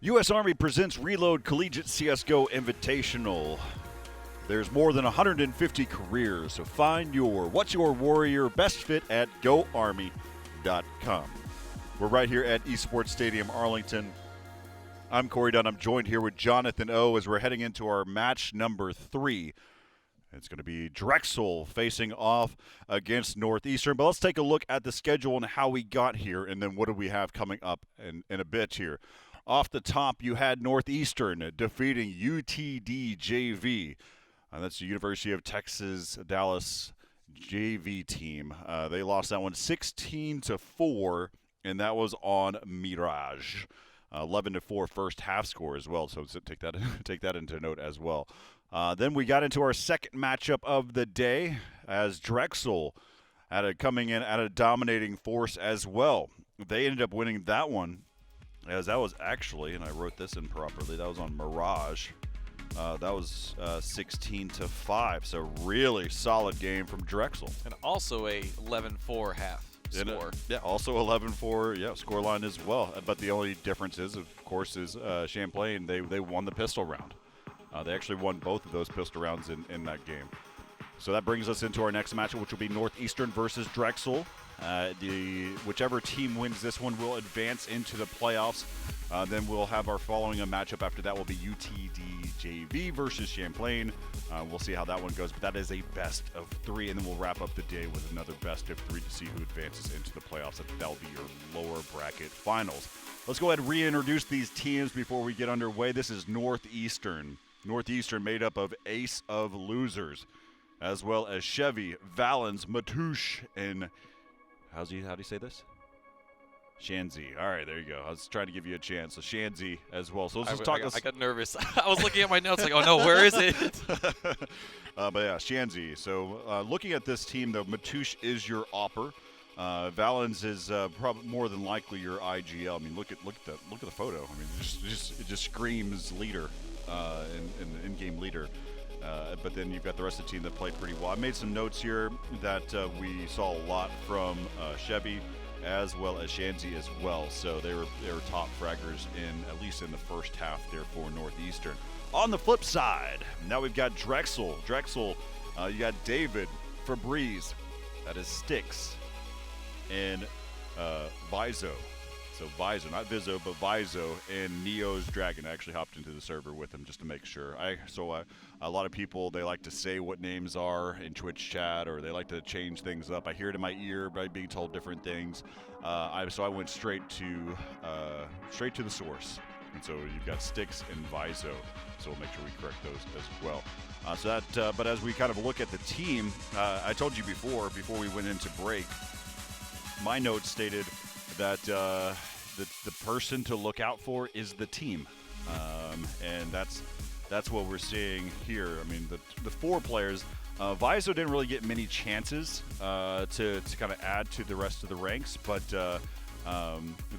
U.S. Army presents Reload Collegiate CSGO Invitational. There's more than 150 careers, so find What's Your Warrior best fit at GoArmy.com. We're right here at Esports Stadium, Arlington. I'm Corey Dunn. I'm joined here with Jonathan O as we're heading into our match number 3. It's going to be Drexel facing off against Northeastern. But let's take a look at the schedule and how we got here, and then what do we have coming up in a bit here. Off the top, you had Northeastern defeating UTD JV. That's the University of Texas Dallas JV team. They lost that one 16-4, and that was on Mirage. 11-4 first half score as well, so take that into note as well. Then we got into our second matchup of the day as Drexel coming in at a dominating force as well. They ended up winning that one, as that was actually, and I wrote this in properly, that was on Mirage. That was 16-5, so really solid game from Drexel. And also a 11-4 half score. Yeah, also 11-4, scoreline as well. But the only difference is, of course, is Champlain, they won the pistol round. They actually won both of those pistol rounds in that game. So that brings us into our next matchup, which will be Northeastern versus Drexel. Whichever team wins this one will advance into the playoffs. Then we'll have our following a matchup after that will be UTD JV versus Champlain. We'll see how that one goes, but that is a best of 3, and then we'll wrap up the day with another best of 3 to see who advances into the playoffs. That'll be your lower bracket finals. Let's go ahead and reintroduce these teams before we get underway. This is Northeastern. Northeastern made up of Ace of Losers, as well as Chevy, Valens, Matouche, and how do you say this? Shanzi. All right, there you go. I was trying to give you a chance. So Shanzi as well. So let's just talk. I got nervous. I was looking at my notes like, oh no, where is it? But yeah, Shanzi. So looking at this team, though, Matouche is your AWPer. Valens is probably more than likely your IGL. I mean, look at the photo. I mean, it just screams leader, in-game leader. But then you've got the rest of the team that played pretty well. I made some notes here that we saw a lot from Chevy as well as Shanzi as well. So they were top fraggers at least in the first half there for Northeastern. On the flip side, now we've got Drexel. You got David, Fabrice, that is Styx, and Vizo. So Vizo, not Vizo, but Vizo, and Neo's Dragon. I actually hopped into the server with him just to make sure. A lot of people, they like to say what names are in Twitch chat, or they like to change things up. I hear it in my ear by being told different things. So I went straight to the source. And so you've got Styx and Vizo. So we'll make sure we correct those as well. But as we kind of look at the team, I told you before we went into break, my notes stated that the person to look out for is the team, and that's what we're seeing here. I mean, the 4 players, Vizo didn't really get many chances to kind of add to the rest of the ranks, but the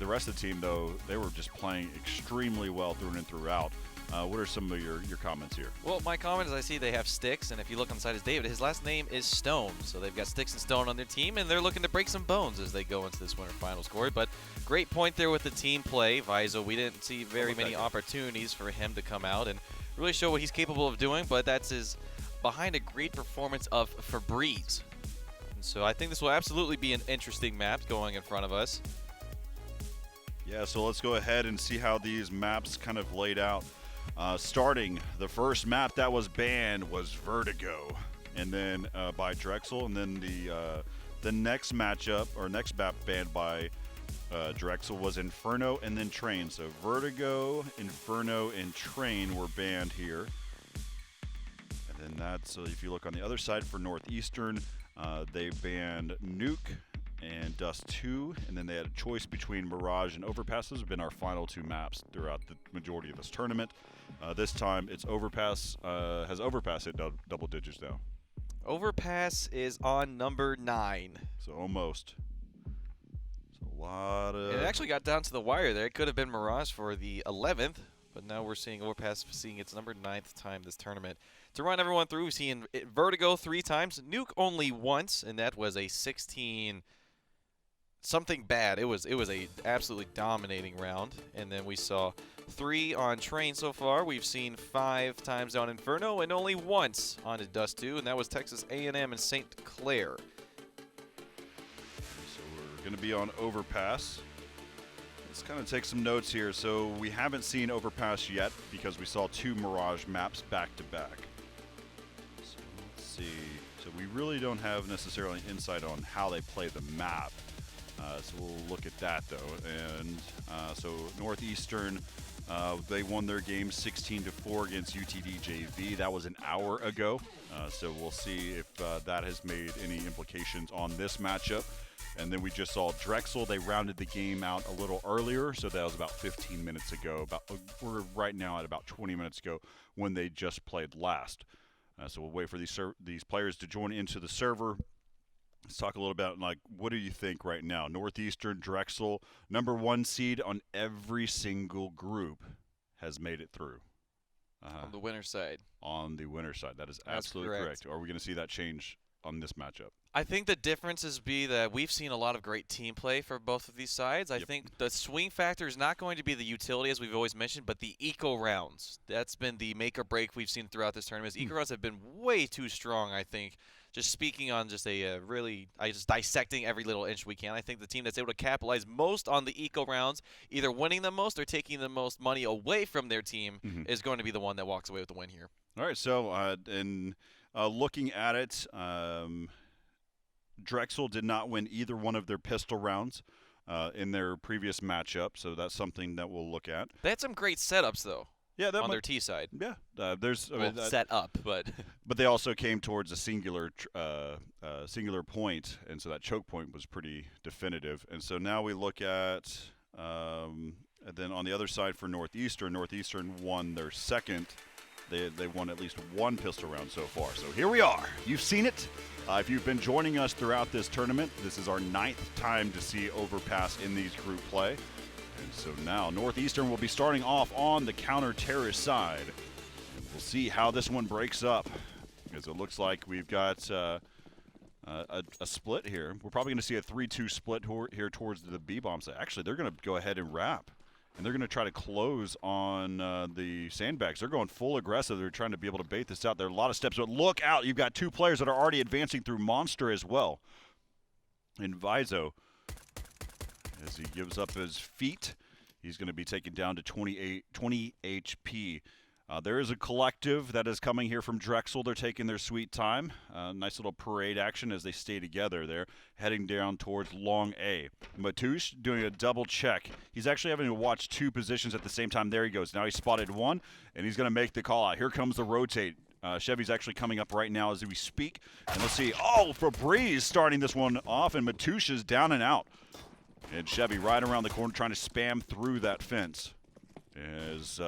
rest of the team, though, they were just playing extremely well through and throughout. What are some of your comments here? Well, my comment is I see they have Styx, and if you look inside his David, his last name is Stone. So they've got Styx and Stone on their team, and they're looking to break some bones as they go into this winter finals, Corey. But great point there with the team play. Vizo, we didn't see very many opportunities for him to come out and really show what he's capable of doing, but that's behind a great performance of Fabrice. And so I think this will absolutely be an interesting map going in front of us. Yeah, so let's go ahead and see how these maps kind of laid out. Starting the first map that was banned was Vertigo, and then by Drexel, and then the next matchup or next map banned by Drexel was Inferno and then Train. So Vertigo, Inferno, and Train were banned here. And then so if you look on the other side for Northeastern, they banned Nuke and Dust 2, and then they had a choice between Mirage and Overpass. Those have been our final 2 maps throughout the majority of this tournament. This time it's Overpass. Has Overpass hit double digits now? Overpass is on number 9. So almost. So a lot of... It actually got down to the wire there. It could have been Mirage for the 11th, but now we're seeing Overpass seeing its number 9th time this tournament. To run everyone through, we've seen Vertigo 3 times, Nuke only once, and that was a 16 something bad. It was a absolutely dominating round, and then we saw 3 on Train so far. We've seen 5 times on Inferno, and only once on Dust 2, and that was Texas A&M and St. Clair. So we're going to be on Overpass. Let's kind of take some notes here. So we haven't seen Overpass yet because we saw 2 Mirage maps back to back. So let's see. So we really don't have necessarily insight on how they play the map. So we'll look at that though. And so Northeastern, they won their game 16-4 against UTD JV. That was an hour ago. So we'll see if that has made any implications on this matchup. And then we just saw Drexel. They rounded the game out a little earlier, so that was about 15 minutes ago. We're right now at about 20 minutes ago when they just played last. So we'll wait for these players to join into the server. Let's talk a little about, like, what do you think right now? Northeastern, Drexel, #1 seed on every single group has made it through. On the winner's side. On the winner's side. That is absolutely correct. Are we going to see that change on this matchup? I think the differences be that we've seen a lot of great team play for both of these sides. I think the swing factor is not going to be the utility, as we've always mentioned, but the eco rounds. That's been the make or break we've seen throughout this tournament. Eco rounds have been way too strong, I think. Just speaking on just a just dissecting every little inch we can. I think the team that's able to capitalize most on the eco rounds, either winning the most or taking the most money away from their team, is going to be the one that walks away with the win here. All right, so looking at it, Drexel did not win either one of their pistol rounds in their previous matchup, so that's something that we'll look at. They had some great setups, though. Yeah, on their T side. Yeah, set up, but but they also came towards a singular point, and so that choke point was pretty definitive. And so now we look at, and then on the other side for Northeastern won their second. They won at least 1 pistol round so far. So here we are. You've seen it. If you've been joining us throughout this tournament, this is our 9th time to see Overpass in these group play. And so now Northeastern will be starting off on the counter-terrorist side. And we'll see how this one breaks up, because it looks like we've got a split here. We're probably going to see a 3-2 split here towards the B-bomb side. Actually, they're going to go ahead and wrap. And they're going to try to close on the sandbags. They're going full aggressive. They're trying to be able to bait this out. There are a lot of steps, but look out. You've got 2 players that are already advancing through Monster as well. And Vizo, as he gives up his feet, he's going to be taken down to 20 HP. There is a collective that is coming here from Drexel. They're taking their sweet time. Nice little parade action as they stay together there, heading down towards Long A. Matouche doing a double check. He's actually having to watch 2 positions at the same time. There he goes. Now he spotted 1, and he's going to make the call out. Here comes the rotate. Chevy's actually coming up right now as we speak. And let's see. Oh, Febreze starting this one off, and Matouche is down and out. And Chevy right around the corner trying to spam through that fence. As...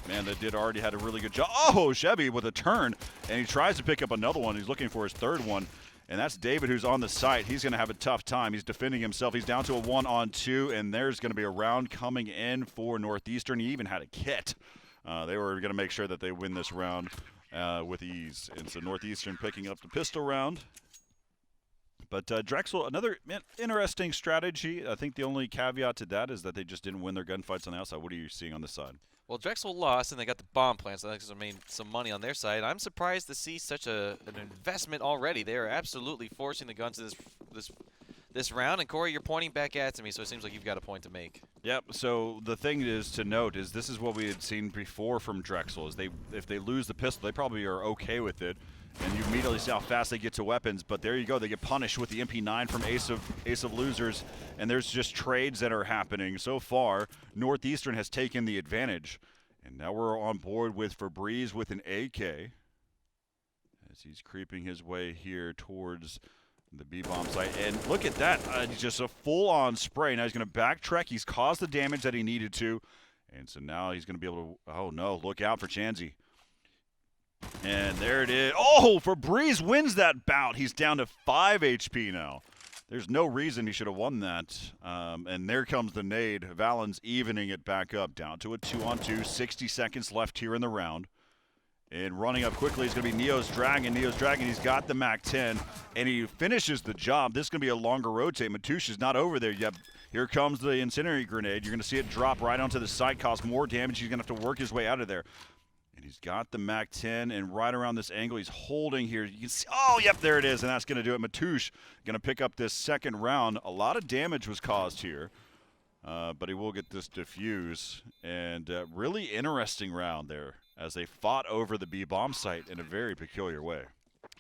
man, that did already had a really good job. Oh, Chevy with a turn, and he tries to pick up another one. He's looking for his 3rd one, and that's David, who's on the site. He's going to have a tough time. He's defending himself. He's down to a 1-on-2, and there's going to be a round coming in for Northeastern. He even had a kit. They were going to make sure that they win this round with ease. And so Northeastern picking up the pistol round. But Drexel, another interesting strategy. I think the only caveat to that is that they just didn't win their gunfights on the outside. What are you seeing on this side? Well, Drexel lost, and they got the bomb plants, so that's made some money on their side. I'm surprised to see such an investment already. They are absolutely forcing the guns to this round. And Corey, you're pointing back at me, so it seems like you've got a point to make. Yep. So the thing is to note is this is what we had seen before from Drexel. Is if they lose the pistol, they probably are okay with it. And you immediately see how fast they get to weapons, but there you go. They get punished with the MP9 from Ace of Losers, and there's just trades that are happening. So far, Northeastern has taken the advantage, and now we're on board with Febreze with an AK as he's creeping his way here towards the B-bomb site. And look at that, just a full-on spray. Now he's going to backtrack. He's caused the damage that he needed to, and so now he's going to be able to, oh no, look out for Chanzi. And there it is. Oh, Febreze wins that bout. He's down to 5 HP now. There's no reason he should have won that. And there comes the nade. Valens evening it back up, down to a 2-on-2. 60 seconds left here in the round. And running up quickly is going to be Neo's Dragon. Neo's Dragon, he's got the MAC-10, and he finishes the job. This is going to be a longer rotate. Matoush is not over there yet. Here comes the Incendiary Grenade. You're going to see it drop right onto the site, cause more damage. He's going to have to work his way out of there. And he's got the MAC-10, and right around this angle, he's holding here. You can see, oh, yep, there it is, and that's going to do it. Matoush going to pick up this second round. A lot of damage was caused here, but he will get this defuse. And really interesting round there, as they fought over the B-bomb site in a very peculiar way.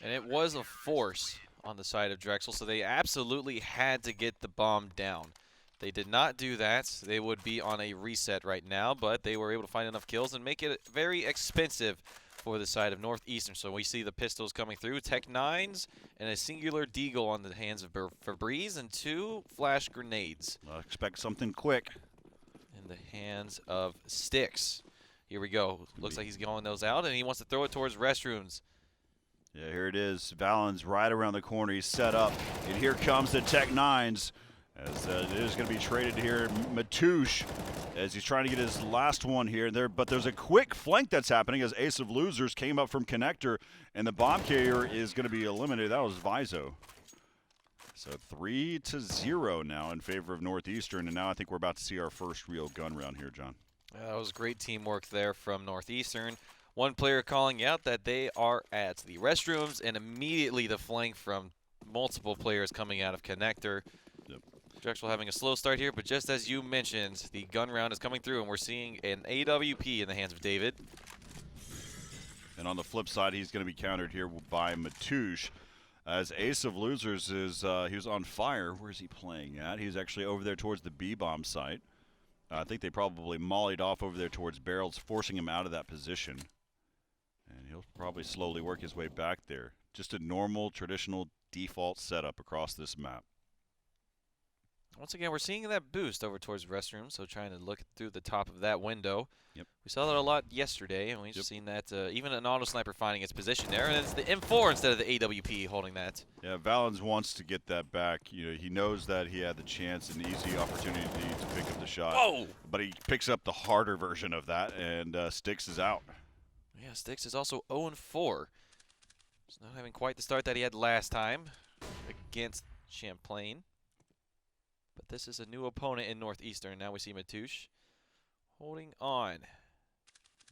And it was a force on the side of Drexel, so they absolutely had to get the bomb down. They did not do that. They would be on a reset right now, but they were able to find enough kills and make it very expensive for the side of Northeastern. So we see the pistols coming through, Tech 9s, and a singular deagle on the hands of Febreze, and 2 flash grenades. I expect something quick. In the hands of Styx. Here we go. Looks like he's going those out, and he wants to throw it towards restrooms. Yeah, here it is. Valen's right around the corner. He's set up, and here comes the Tech 9s. As it is going to be traded here. Matoush, as he's trying to get his last one here. But there's a quick flank that's happening as Ace of Losers came up from Connector, and the bomb carrier is going to be eliminated. That was Vizo. So 3-0 now in favor of Northeastern, and now I think we're about to see our first real gun round here, John. That was great teamwork there from Northeastern. One player calling out that they are at the restrooms, and immediately the flank from multiple players coming out of Connector. Yep. Drexel having a slow start here, but just as you mentioned, the gun round is coming through, and we're seeing an AWP in the hands of David. And on the flip side, he's going to be countered here by Matoush. As Ace of Losers is, he was on fire. Where's he playing at? He's actually over there towards the B-bomb site. I think they probably mollied off over there towards barrels, forcing him out of that position. And he'll probably slowly work his way back there. Just a normal, traditional default setup across this map. Once again, we're seeing that boost over towards restrooms, so trying to look through the top of that window. Yep. We saw that a lot yesterday, and we've seen that even an auto sniper finding its position there, and it's the M4 instead of the AWP holding that. Yeah, Valens wants to get that back. You know, he knows that he had the chance and easy opportunity to pick up the shot. Whoa! But he picks up the harder version of that, and Styx is out. Yeah, Styx is also 0-4. He's not having quite the start that he had last time against Champlain. But this is a new opponent in Northeastern. Now we see Matoush holding on.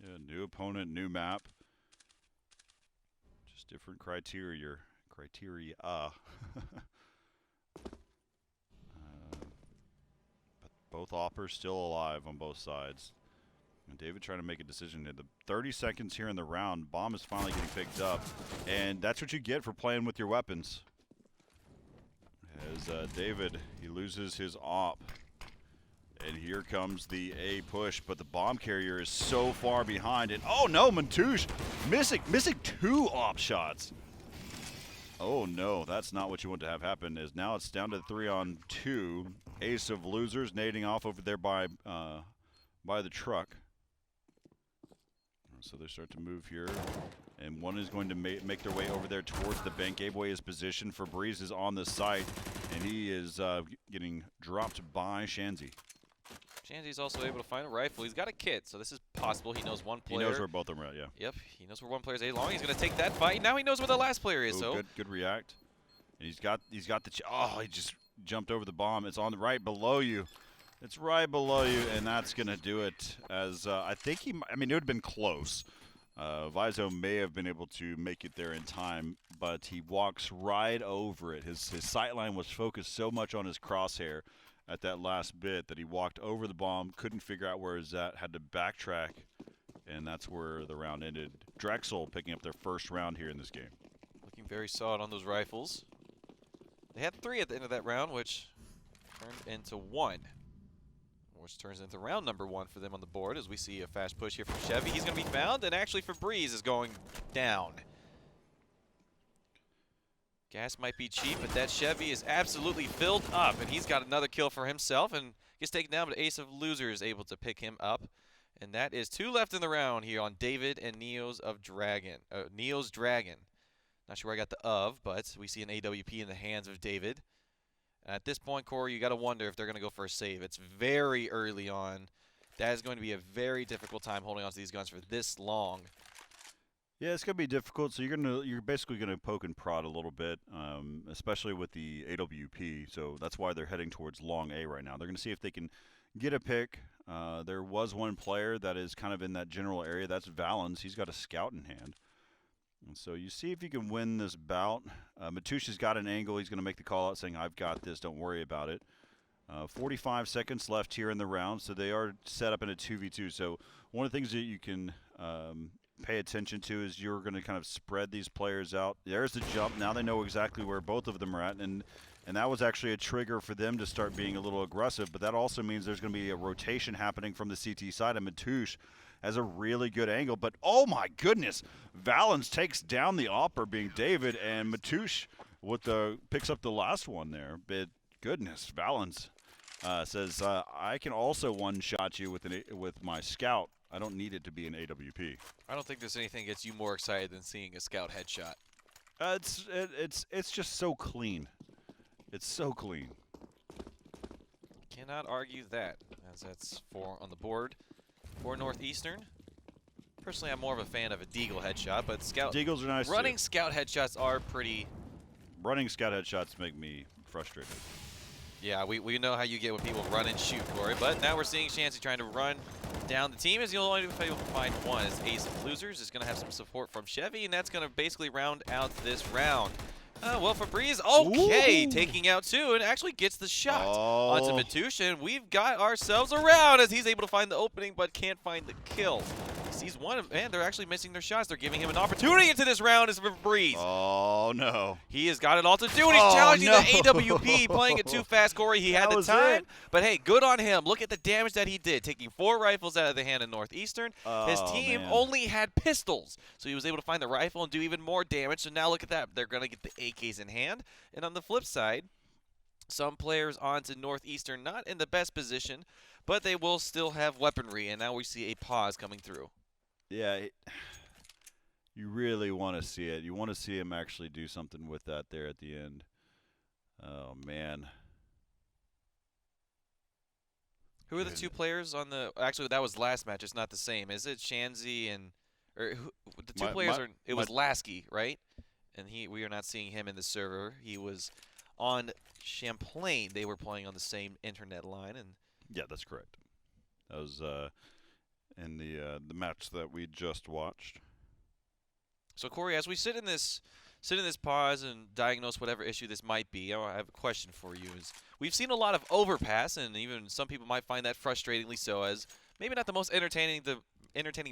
Yeah, new opponent, new map. Just different criteria. But both offers still alive on both sides. And David trying to make a decision. The 30 seconds here in the round, bomb is finally getting picked up. And that's what you get for playing with your weapons. As David, he loses his op. And here comes the A push, but the bomb carrier is so far behind. And oh no, Matoush missing 2 op shots. Oh no, that's not what you want to have happen. As now it's down to 3-on-2. Ace of Losers nading off over there by the truck. So they start to move here. And one is going to make their way over there towards the bank. Abeway is positioned. Febreze is on the site, and he is getting dropped by Shanzi. Shanzi's also able to find a rifle. He's got a kit, so this is possible. He knows one player. He knows where both of them are at, yeah. Yep, he knows where one player's A-long. He's going to take that fight. Now he knows where the last player is. Ooh, so good react. And he's got the oh, he just jumped over the bomb. It's on the right below you. It's right below you, and that's going to do it. As I think I mean, it would have been close. Vizo may have been able to make it there in time, but he walks right over it. His sight line was focused so much on his crosshair at that last bit that he walked over the bomb, couldn't figure out where it was at, had to backtrack, and that's where the round ended. Drexel picking up their first round here in this game. Looking very solid on those rifles. They had 3 at the end of that round, which turned into 1. Which turns into round number 1 for them on the board as we see a fast push here from Chevy. He's going to be found, and actually Febreze is going down. Gas might be cheap, but that Chevy is absolutely filled up, and he's got another kill for himself and gets taken down, but Ace of Losers able to pick him up. And that is 2 left in the round here on David and Neo's Dragon. Not sure where I got the of, but we see an AWP in the hands of David. At this point, Corey, you got to wonder if they're going to go for a save. It's very early on. That is going to be a very difficult time holding on to these guns for this long. Yeah, it's gonna be difficult. So you're basically gonna poke and prod a little bit, especially with the AWP. So that's why they're heading towards long A right now. They're gonna see if they can get a pick. There was one player that is kind of in that general area. That's Valens. He's got a scout in hand. And so you see if you can win this bout. Matusha's got an angle. He's going to make the call out saying, I've got this. Don't worry about it. 45 seconds left here in the round, so they are set up in a 2v2. So one of the things that you can pay attention to is you're going to kind of spread these players out. There's the jump. Now they know exactly where both of them are at, and that was actually a trigger for them to start being a little aggressive. But that also means there's going to be a rotation happening from the CT side, and Matush has a really good angle. But oh my goodness, Valens takes down the opper, being David, and Matush with picks up the last one there. But goodness, Valens says I can also one-shot you with my scout. I don't need it to be an AWP. I don't think there's anything that gets you more excited than seeing a scout headshot. It's just so clean. It's so clean. Cannot argue that, as that's 4 on the board for Northeastern. Personally, I'm more of a fan of a Deagle headshot, but Deagles are nice running too. scout headshots are pretty. Running scout headshots make me frustrated. Yeah, we know how you get when people run and shoot, Corey. But now we're seeing Shancy trying to run down the team. As you'll only be able to find one as Ace of Losers is going to have some support from Chevy, and that's going to basically round out this round. Well, Febreze, okay, Ooh. taking out 2 and actually gets the shot Oh. onto Matush, and we've got ourselves a round as he's able to find the opening but can't find the kill. He sees one, and they're actually missing their shots. They're giving him an opportunity into this round as Febreze. Oh, no. He has got it all to do, and he's challenging no. the AWP, playing it too fast, Corey. He had That the was time, it. but hey, good on him. Look at the damage that he did, taking 4 rifles out of the hand of Northeastern. His Oh, team man. only had pistols, so he was able to find the rifle and do even more damage. So now look at that. They're going to get the AKs in hand. And on the flip side, some players onto Northeastern not in the best position, but they will still have weaponry, and now we see a pause coming through. Yeah, you really want to see it. You want to see him actually do something with that there at the end. Oh, man. Who are the 2 players on the? Actually, that was last match. It's not the same. Is it Shanzy and or the 2 players are? It was Lasky, right? And we are not seeing him in the server. He was on Champlain. They were playing on the same internet line, and Yeah, that's correct. That was in the match that we just watched. so Corey, as we sit in this pause and diagnose whatever issue this might be, I have a question for you. Is we've seen a lot of overpass, and even some people might find that frustratingly so, as maybe not the most entertaining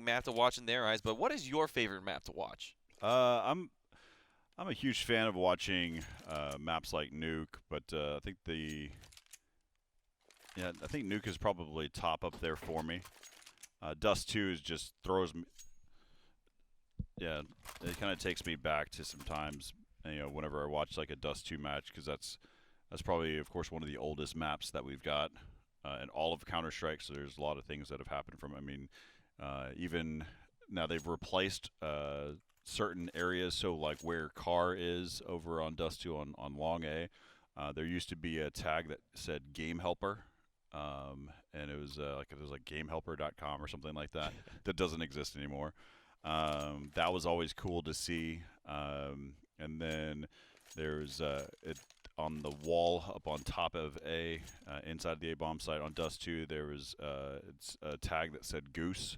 map to watch in their eyes. But what is your favorite map to watch? I'm a huge fan of watching maps like Nuke, but I think I think Nuke is probably top up there for me. Dust 2 is just throws me. Yeah, it kind of takes me back to sometimes, whenever I watch like a Dust 2 match, because that's probably, of course, one of the oldest maps that we've got in all of Counter-Strike. So there's a lot of things that have happened from. I mean, even now they've replaced certain areas. So like where Car is over on Dust 2 on Long A, there used to be a tag that said Game Helper. And it was like gamehelper.com or something like that. That doesn't exist anymore. That was always cool to see. And then there's it on the wall up on top of A, inside the A-bomb site on Dust 2, there was it's a tag that said Goose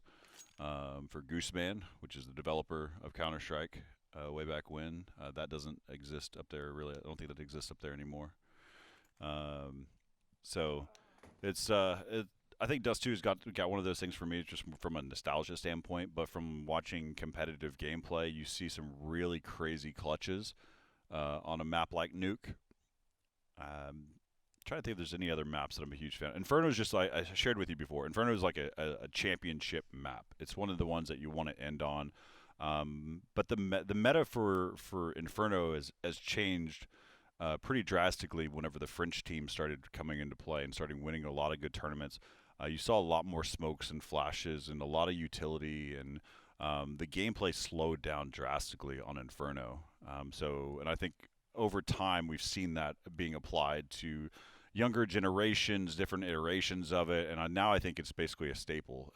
for Gooseman, which is the developer of Counter-Strike way back when. That doesn't exist up there, really. I don't think that exists up there anymore. So it's I think Dust 2's got one of those things for me, just from a nostalgia standpoint. But from watching competitive gameplay, you see some really crazy clutches on a map like Nuke. Trying to think if there's any other maps that I'm a huge fan of. Inferno's just like I shared with you before. Inferno is like a championship map. It's one of the ones that you want to end on. But the meta for Inferno has changed pretty drastically whenever the French team started coming into play and started winning a lot of good tournaments. You saw a lot more smokes and flashes and a lot of utility, and the gameplay slowed down drastically on Inferno. And I think over time we've seen that being applied to younger generations, different iterations of it, and now I think it's basically a staple.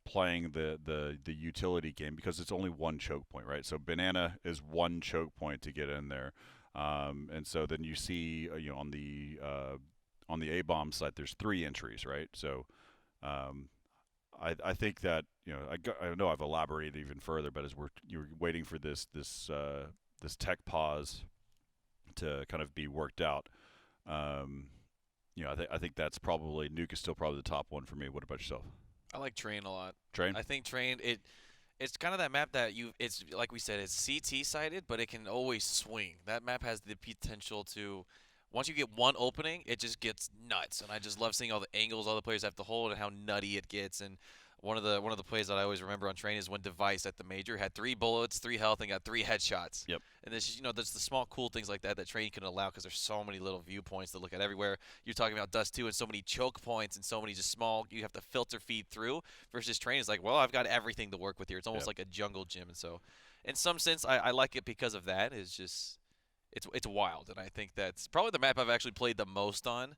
Playing the utility game because it's only one choke point, right? So banana is one choke point to get in there, and so then you see on the A bomb side there's 3 entries, right? So I think that I know I've elaborated even further, but as you're waiting for this tech pause to kind of be worked out. I think that's probably Nuke is still probably the top one for me. What about yourself? I like Train a lot. Train? I think Train it's kind of that map that it's like we said, it's CT sided, but it can always swing. That map has the potential to once you get one opening, it just gets nuts. And I just love seeing all the angles all the players have to hold and how nutty it gets. And one of the plays that I always remember on Train is when Device at the major had 3 bullets, 3 health, and got 3 headshots. Yep. And this, there's the small cool things like that Train can allow because there's so many little viewpoints to look at everywhere. You're talking about Dust 2 and so many choke points and so many just small you have to filter feed through. Versus Train is like, well, I've got everything to work with here. It's almost like a jungle gym. And so, in some sense, I like it because of that. It's wild, and I think that's probably the map I've actually played the most on.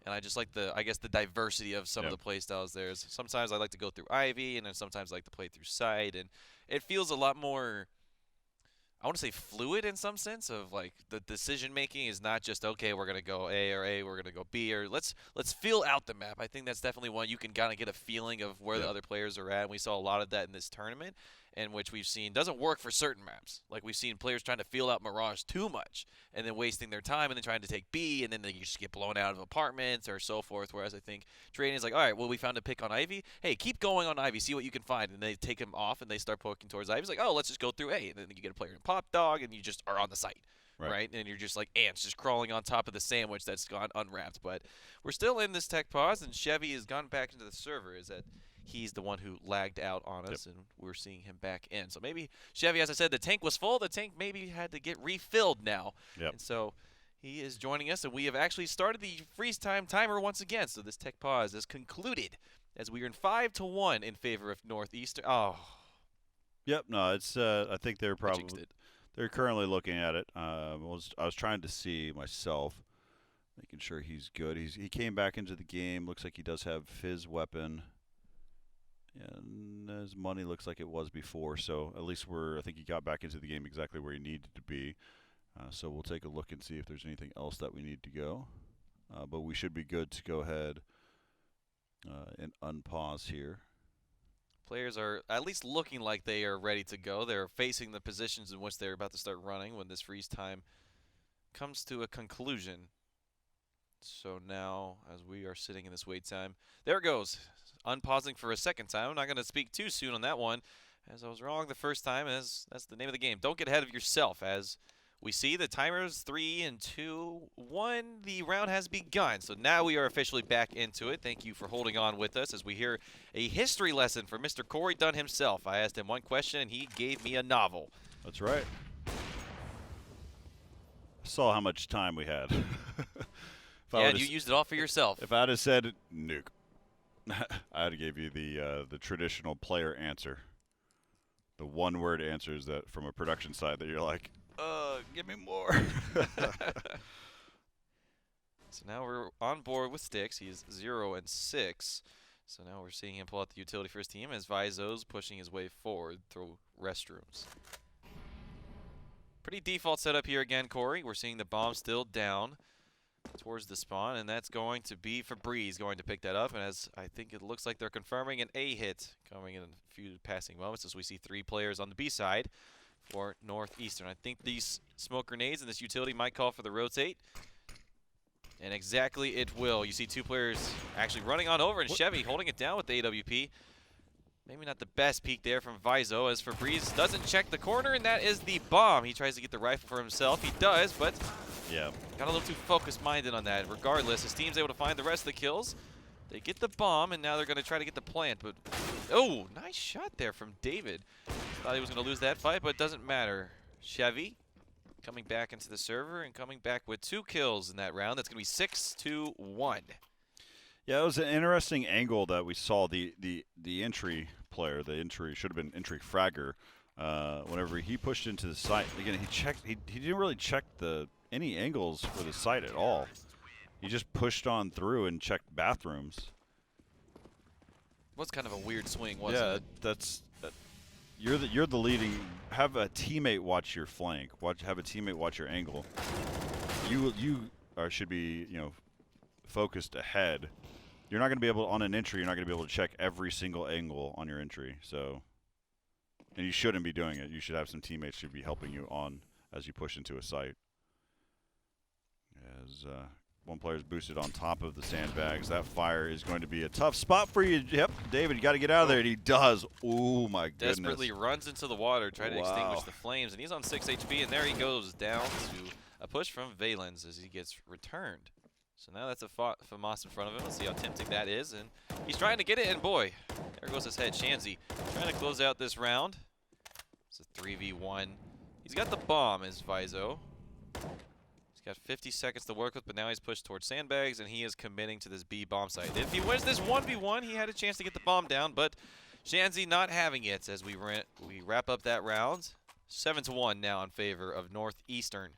And I just like the diversity of some of the play styles there. Sometimes I like to go through Ivy, and then sometimes I like to play through Side, and it feels a lot more, I want to say fluid in some sense of like the decision making is not just okay, we're gonna go A or A, we're gonna go B, or let's feel out the map. I think that's definitely one you can kind of get a feeling of where the other players are at. And we saw a lot of that in this tournament, in which we've seen doesn't work for certain maps. Like we've seen players trying to feel out Mirage too much and then wasting their time and then trying to take B and then they just get blown out of apartments or so forth. Whereas I think Trading is like, all right, well, we found a pick on Ivy. Hey, keep going on Ivy. See what you can find. And they take him off and they start poking towards Ivy. It's like, oh, let's just go through A. And then you get a player in Pop Dog and you just are on the site. Right? And you're just like ants just crawling on top of the sandwich that's gone unwrapped. But we're still in this tech pause, and Chevy has gone back into the server. Is that he's the one who lagged out on us, and we're seeing him back in. So maybe Chevy, as I said, the tank was full. The tank maybe had to get refilled now. And so he is joining us, and we have actually started the freeze time timer once again. So this tech pause is concluded as we are in 5-1 in favor of Northeastern. Oh. Yep. No, it's. I think they're probably. They're currently looking at it. I was trying to see myself, making sure he's good. He came back into the game. Looks like he does have his weapon, and his money looks like it was before. So at least I think he got back into the game exactly where he needed to be. So we'll take a look and see if there's anything else that we need to go. But we should be good to go ahead and unpause here. Players are at least looking like they are ready to go. They're facing the positions in which they're about to start running when this freeze time comes to a conclusion. So now, as we are sitting in this wait time, there it goes. Unpausing for a second time. I'm not going to speak too soon on that one, as I was wrong the first time, as that's the name of the game. Don't get ahead of yourself, as we see the timers 3 and 2, 1. The round has begun. So now we are officially back into it. Thank you for holding on with us as we hear a history lesson from Mr. Corey Dunn himself. I asked him one question, and he gave me a novel. That's right. I saw how much time we had. Yeah, and you used it all for yourself. If I'd have said nuke, I'd have gave you the traditional player answer. The one-word answers that from a production side that you're like, give me more. So now we're on board with Sticks. He's 0 and 6. So now we're seeing him pull out the utility for his team as Vizo's pushing his way forward through restrooms. Pretty default setup here again, Corey. We're seeing the bomb still down towards the spawn, and that's going to be Febreze going to pick that up. And as I think it looks like they're confirming an A hit coming in a few passing moments as we see 3 players on the B side for Northeastern. I think these smoke grenades and this utility might call for the rotate. And exactly it will. You see 2 players actually running on over, and Chevy holding it down with the AWP. Maybe not the best peek there from Vizo as Febreze doesn't check the corner, and that is the bomb. He tries to get the rifle for himself. He does, but got a little too focus-minded on that. Regardless, his team's able to find the rest of the kills. They get the bomb, and now they're going to try to get the plant. But oh, nice shot there from David. Thought he was going to lose that fight, but it doesn't matter. Chevy coming back into the server and coming back with 2 kills in that round. That's going to be 6-1. Yeah, it was an interesting angle that we saw the entry player. The entry should have been entry fragger. Whenever he pushed into the site, again he didn't really check any angles for the site at all. He just pushed on through and checked bathrooms. Was kind of a weird swing, wasn't it? That's you're the leading. Have a teammate watch your flank. Have a teammate watch your angle. You should be focused ahead. You're not going to be able on an entry. You're not going to be able to check every single angle on your entry. So, and you shouldn't be doing it. You should have some teammates who should be helping you on as you push into a site. As one player is boosted on top of the sandbags. That fire is going to be a tough spot for you. Yep, David, you got to get out of there, and he does. Oh, my goodness. Desperately runs into the water, trying to extinguish the flames, and he's on 6 HP, and there he goes down to a push from Valens as he gets returned. So now that's a FAMAS in front of him. Let's see how tempting that is, and he's trying to get it, and boy, there goes his head. Shanzi trying to close out this round. It's a 3v1. He's got the bomb as Vizo. He's got 50 seconds to work with, but now he's pushed towards sandbags, and he is committing to this B bomb site. If he wins this 1v1, he had a chance to get the bomb down, but Shanzi not having it as we wrap up that round. 7-1 now in favor of Northeastern.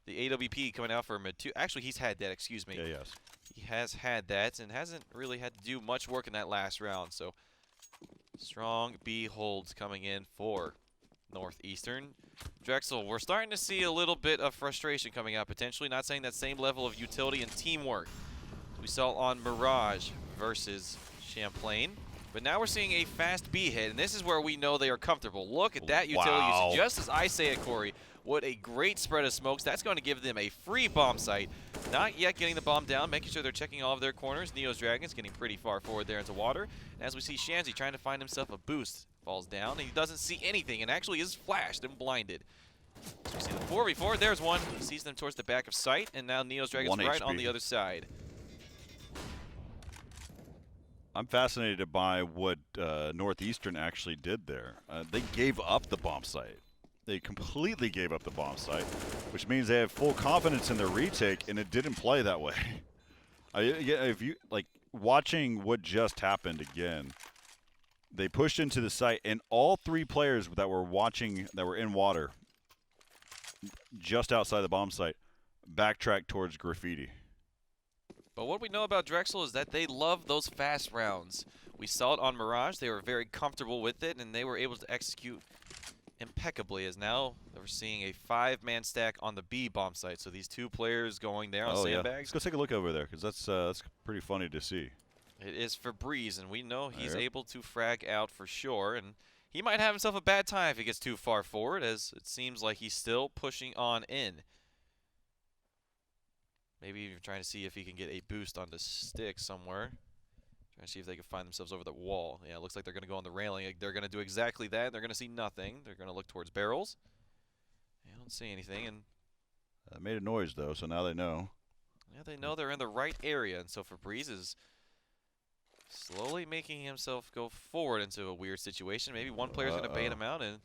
The AWP coming out for mid-2. Actually, he's had that, excuse me. Yeah, yes. He has had that and hasn't really had to do much work in that last round. So strong B holds coming in for Northeastern. Drexel, we're starting to see a little bit of frustration coming out potentially. Not saying that same level of utility and teamwork we saw on Mirage versus Champlain. But now we're seeing a fast B hit, and this is where we know they are comfortable. Look at that utility usage. Just as I say it, Corey, what a great spread of smokes. That's going to give them a free bomb site. Not yet getting the bomb down, making sure they're checking all of their corners. Neo's Dragons getting pretty far forward there into water. And as we see Shanzi trying to find himself a boost. Falls down, and he doesn't see anything, and actually is flashed and blinded. So we see the 4v4. There's one. He sees them towards the back of sight, and now Neo's Dragons right on the other side. I'm fascinated by what Northeastern actually did there. They gave up the bomb site. They completely gave up the bomb site, which means they have full confidence in their retake, and it didn't play that way. If you like watching what just happened again, they pushed into the site, and all three players that were watching, that were in water, just outside the bomb site, backtracked towards graffiti. But what we know about Drexel is that they love those fast rounds. We saw it on Mirage. They were very comfortable with it, and they were able to execute impeccably, as now we're seeing a 5-man stack on the B bomb site. So these two players going there on sandbags. Yeah. Let's go take a look over there, because that's pretty funny to see. It is Febreze, and we know he's able to frag out for sure, and he might have himself a bad time if he gets too far forward, as it seems like he's still pushing on in. Maybe even trying to see if he can get a boost on the stick somewhere. Trying to see if they can find themselves over the wall. Yeah, it looks like they're going to go on the railing. They're going to do exactly that. They're going to see nothing. They're going to look towards barrels. They don't see anything, and that made a noise, though, so now they know. Yeah, they know they're in the right area, and so Febreze is slowly making himself go forward into a weird situation. Maybe one player's going to bait him out, and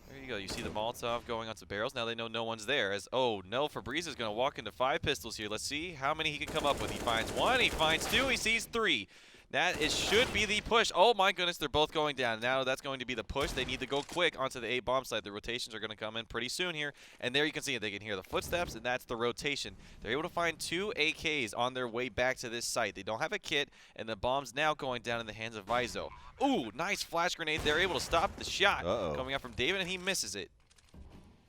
there you go. You see the Molotov going onto barrels. Now they know no one's there. As oh no, Febreze is going to walk into 5 pistols here. Let's see how many he can come up with. He finds 1, he finds 2, he sees 3. That should be the push. Oh my goodness, they're both going down. Now that's going to be the push. They need to go quick onto the A bomb site. The rotations are going to come in pretty soon here. And there you can see it. They can hear the footsteps, and that's the rotation. They're able to find 2 AKs on their way back to this site. They don't have a kit, and the bomb's now going down in the hands of Vizo. Ooh, nice flash grenade. They're able to stop the shot coming out from David, and he misses it.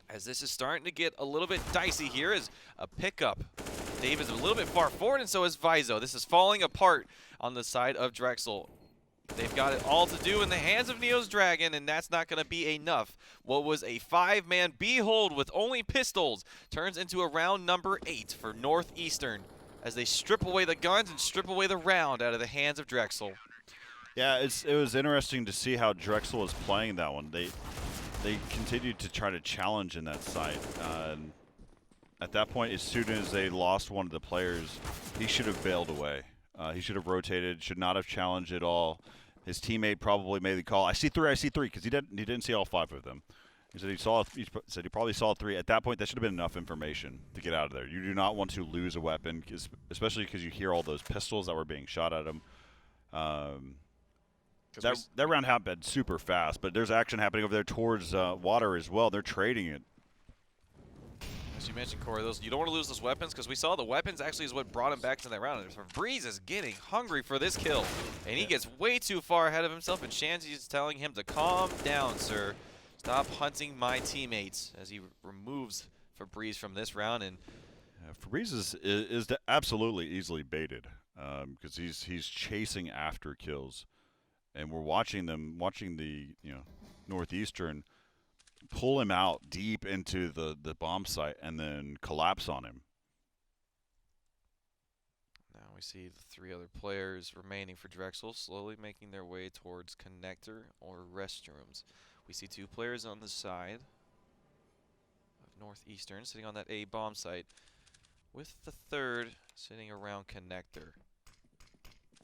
As this is starting to get a little bit dicey here as a pickup. David's a little bit far forward, and so is Vizo. This is falling apart on the side of Drexel. They've got it all to do in the hands of Neo's Dragon, and that's not going to be enough. What was a 5-man B hold with only pistols turns into a round number 8 for Northeastern as they strip away the guns and strip away the round out of the hands of Drexel. Yeah, it was interesting to see how Drexel was playing that one. They continued to try to challenge in that site. At that point, as soon as they lost one of the players, he should have bailed away. He should have rotated, should not have challenged at all. His teammate probably made the call. I see 3, because he didn't see all 5 of them. He said he probably saw 3. At that point, that should have been enough information to get out of there. You do not want to lose a weapon, especially because you hear all those pistols that were being shot at him. That round happened super fast, but there's action happening over there towards water as well. They're trading it. As you mentioned, Corey, you don't want to lose those weapons because we saw the weapons actually is what brought him back to that round. And Breeze is getting hungry for this kill, and he gets way too far ahead of himself, and Shanzi is telling him to calm down, sir. Stop hunting my teammates as he removes Febreze from this round. And Febreze is absolutely easily baited because he's chasing after kills, and we're watching the Northeastern pull him out deep into the bomb site and then collapse on him. Now we see the 3 other players remaining for Drexel slowly making their way towards connector or restrooms. We see 2 players on the side of Northeastern sitting on that A bomb site, with the 3rd sitting around connector.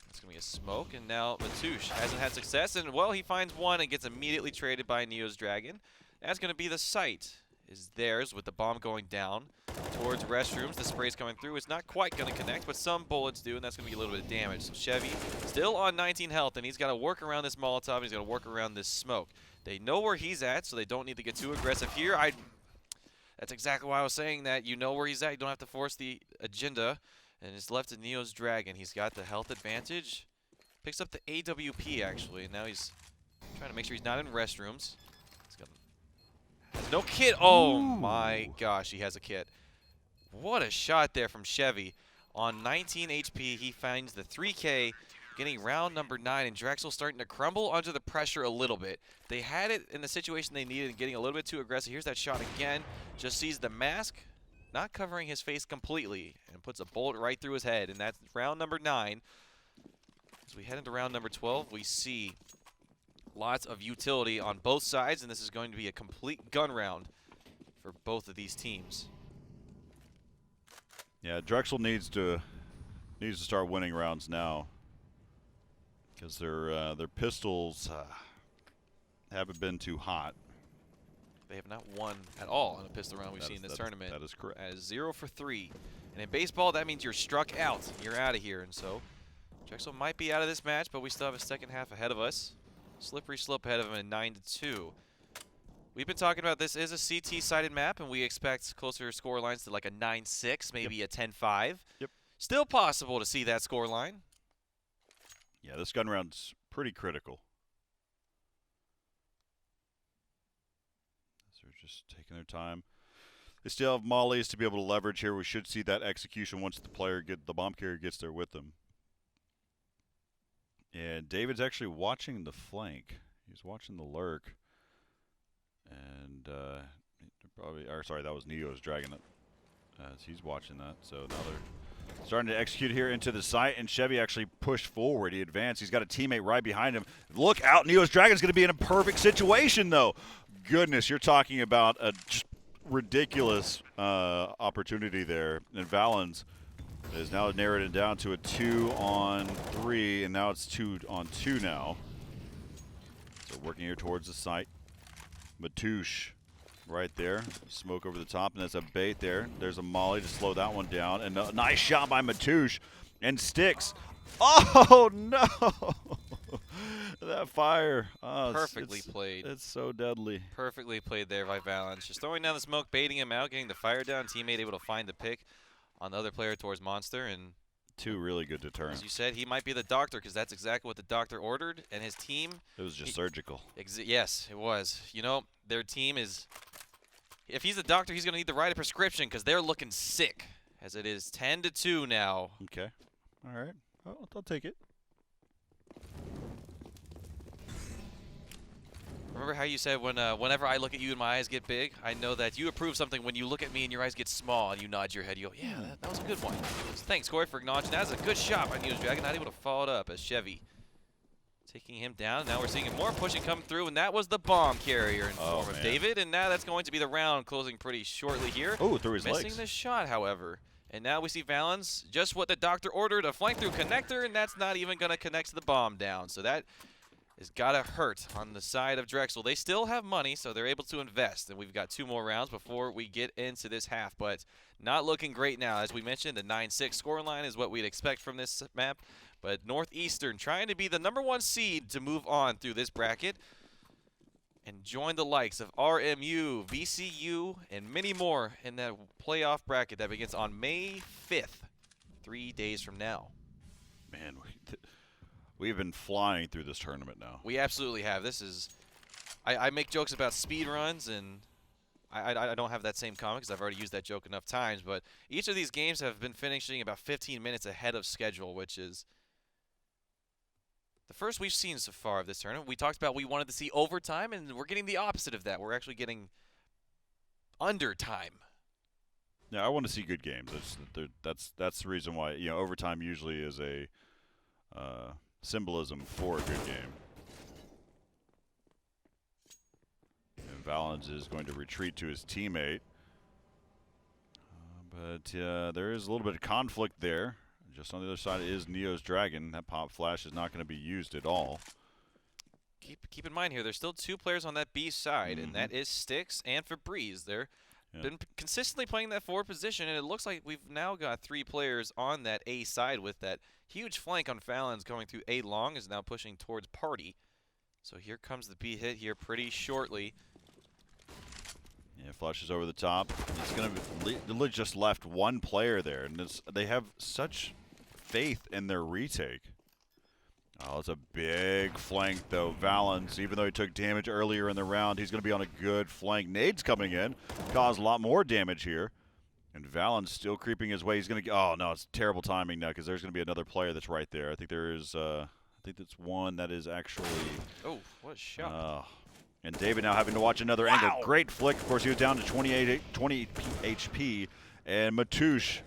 It's going to be a smoke, and now Matouche hasn't had success, and well, he finds one and gets immediately traded by Neo's Dragon. That's going to be the site is theirs with the bomb going down towards restrooms. The spray's coming through. It's not quite going to connect, but some bullets do, and that's going to be a little bit of damage. So Chevy still on 19 health, and he's got to work around this Molotov, and he's got to work around this smoke. They know where he's at, so they don't need to get too aggressive here. That's exactly why I was saying that. You know where he's at. You don't have to force the agenda. And it's left to Neo's Dragon. He's got the health advantage. Picks up the AWP, actually. And now he's trying to make sure he's not in restrooms. Has no kit. Oh, my gosh. He has a kit. What a shot there from Chevy. On 19 HP, he finds the 3K, getting round number 9. And Drexel starting to crumble under the pressure a little bit. They had it in the situation they needed and getting a little bit too aggressive. Here's that shot again. Just sees the mask not covering his face completely and puts a bullet right through his head. And that's round number 9. As we head into round number 12, we see lots of utility on both sides, and this is going to be a complete gun round for both of these teams. Yeah, Drexel needs to start winning rounds now because their pistols haven't been too hot. They have not won at all in a pistol round we've seen in this tournament. That is correct. As 0 for 3. And in baseball, that means you're struck out. You're out of here. And so Drexel might be out of this match, but we still have a second half ahead of us. Slippery slope ahead of him in 9-2. We've been talking about this is a CT-sided map, and we expect closer score lines to like a 9-6, maybe a 10-5. Yep. Still possible to see that score line. Yeah, this gun round's pretty critical. So they're just taking their time. They still have mollies to be able to leverage here. We should see that execution once the bomb carrier gets there with them. And David's actually watching the flank. He's watching the lurk. And that was Neo's Dragon. He's watching that. So now they're starting to execute here into the site, and Chevy actually pushed forward. He advanced. He's got a teammate right behind him. Look out. Neo's Dragon's going to be in a perfect situation, though. Goodness, you're talking about a just ridiculous opportunity there. And Valens is now narrowed it down to a 2-on-3, and now it's 2-on-2 now. So working here towards the site. Matouche right there. Smoke over the top, and that's a bait there. There's a molly to slow that one down. And a nice shot by Matouche. And sticks. Oh, no! That fire. Oh, Perfectly played. It's so deadly. Perfectly played there by Valens. Just throwing down the smoke, baiting him out, getting the fire down. Teammate able to find the pick on the other player towards Monster. And 2 really good deterrents. as you said, he might be the doctor because that's exactly what the doctor ordered. And his team. It was just surgical. Yes, it was. You know, their team is. If he's a doctor, he's going to need to write a prescription because they're looking sick. As it is 10-2 now. Okay. All right. I'll take it. Remember how you said whenever I look at you and my eyes get big, I know that you approve something when you look at me and your eyes get small and you nod your head. You go, yeah, that was a good one. So thanks, Corey, for acknowledging that. That's a good shot by Neo's Dragon. Not able to follow it up as Chevy taking him down. Now we're seeing more pushing come through, and that was the bomb carrier in form of David. And now that's going to be the round closing pretty shortly here. Oh, through his legs. Missing the shot, however. And now we see Valens, just what the doctor ordered, a flank through connector, and that's not even going to connect to the bomb down. So that has got to hurt on the side of Drexel. They still have money, so they're able to invest. And we've got 2 more rounds before we get into this half. But not looking great now. As we mentioned, the 9-6 score line is what we'd expect from this map. But Northeastern trying to be the #1 seed to move on through this bracket. and join the likes of RMU, VCU, and many more in that playoff bracket that begins on May 5th, 3 days from now. Man, we've been flying through this tournament now. We absolutely have. This is, I make jokes about speed runs, and I don't have that same comment because I've already used that joke enough times, but each of these games have been finishing about 15 minutes ahead of schedule, which is the first we've seen so far of this tournament. We talked about we wanted to see overtime, and we're getting the opposite of that. We're actually getting under time. Yeah, I want to see good games. That's the reason why overtime usually is a symbolism for a good game. And Valens is going to retreat to his teammate, but there is a little bit of conflict there. Just on the other side is Neo's Dragon. That pop flash is not going to be used at all. Keep in mind here, there's still 2 players on that B side, and that is Styx and Febreze. They're been consistently playing that forward position, and it looks like we've now got 3 players on that A side with that huge flank on Valens going through A long, is now pushing towards Party. So here comes the B hit here pretty shortly. Yeah, flushes over the top. It's going to just left 1 player there, and they have such faith in their retake. Oh, it's a big flank, though. Valens, even though he took damage earlier in the round, he's going to be on a good flank. Nades coming in, cause a lot more damage here. And Valens still creeping his way. He's going to – oh, no, it's terrible timing now because there's going to be another player that's right there. I think there is I think that's one that is actually – oh, what a shot. And David now having to watch another angle. Great flick. Of course, he was down to 20 HP. And Matouche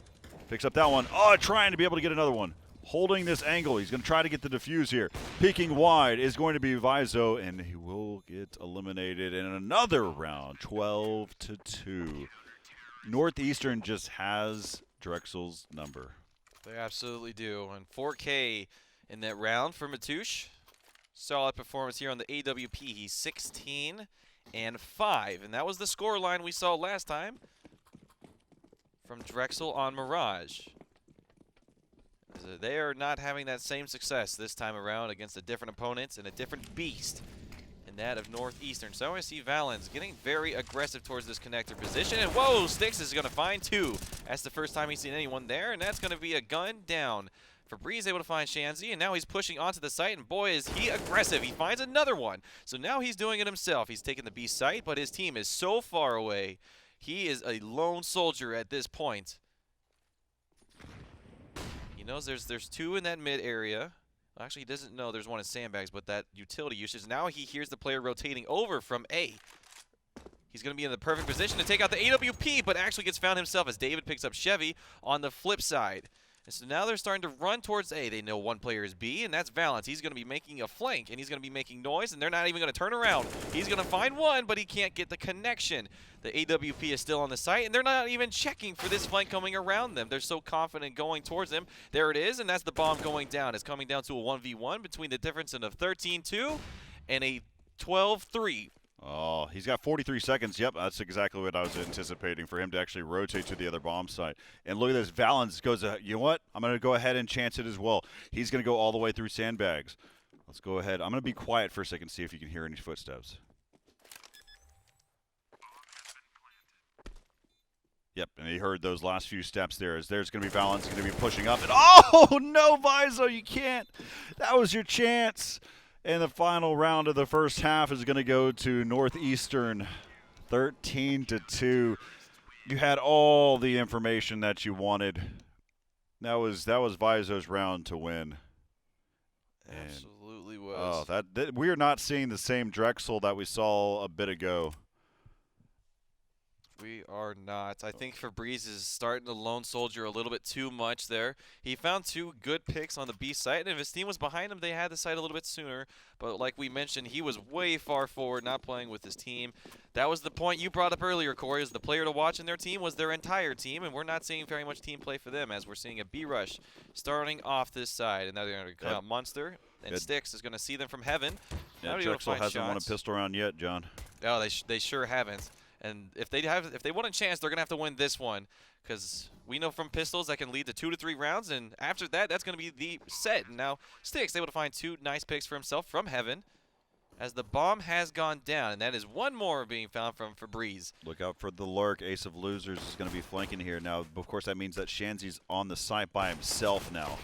picks up that one. Oh, trying to be able to get another one. Holding this angle. He's going to try to get the defuse here. Peeking wide is going to be Vizo, and he will get eliminated in another round, 12-2. Northeastern just has Drexel's number. They absolutely do. And 4K in that round for Matouche. Solid performance here on the AWP. He's 16 and 5, and that was the score line we saw last time from Drexel on Mirage. They are not having that same success this time around against a different opponent and a different beast in that of Northeastern. So I see Valens getting very aggressive towards this connector position, and whoa, Styx is going to find 2. That's the first time he's seen anyone there, and that's going to be a gun down. Febreze able to find Shanzi, and now he's pushing onto the site, and boy, is he aggressive. He finds another one. So now he's doing it himself. He's taking the B site, but his team is so far away. He is a lone soldier at this point. He knows there's 2 in that mid area. Actually, he doesn't know there's one in sandbags, but that utility usage. Now he hears the player rotating over from A. He's going to be in the perfect position to take out the AWP, but actually gets found himself as David picks up Chevy on the flip side. And so now they're starting to run towards A. They know one player is B, and that's Valens. He's going to be making a flank, and he's going to be making noise, and they're not even going to turn around. He's going to find one, but he can't get the connection. The AWP is still on the site, and they're not even checking for this flank coming around them. They're so confident going towards him. There it is, and that's the bomb going down. It's coming down to a 1v1 between the difference of 13-2 and a 12-3. Oh, he's got 43 seconds. Yep, that's exactly what I was anticipating for him to actually rotate to the other bomb site. And look at this. Valens goes, you know what? I'm going to go ahead and chance it as well. He's going to go all the way through sandbags. Let's go ahead. I'm going to be quiet for a second, see if you can hear any footsteps. Yep, and he heard those last few steps there. As there's going to be Valens going to be pushing up. And oh, no, Vizo, you can't. That was your chance. And the final round of the first half is going to go to Northeastern, 13-2. You had all the information that you wanted. That was Vizo's round to win. Absolutely was. Oh, that we are not seeing the same Drexel that we saw a bit ago. We are not. I think Febreze is starting to lone soldier a little bit too much there. He found 2 good picks on the B site, and if his team was behind him, they had the site a little bit sooner. But like we mentioned, he was way far forward, not playing with his team. That was the point you brought up earlier, Corey, is the player to watch in their team was their entire team, and we're not seeing very much team play for them as we're seeing a B rush starting off this side. And now they're going to come out Monster, and Styx is going to see them from heaven. Yeah, Drexel hasn't won a pistol round yet, John. Oh, they sure haven't. And if they want a chance, they're gonna have to win this one, because we know from pistols that can lead to 2 to 3 rounds, and after that, that's gonna be the set. And now Styx able to find 2 nice picks for himself from Heaven, as the bomb has gone down, and that is one more being found from Febreze. Look out for the lurk. Ace of Losers is going to be flanking here. Now, of course, that means that Shanzi's on the site by himself now.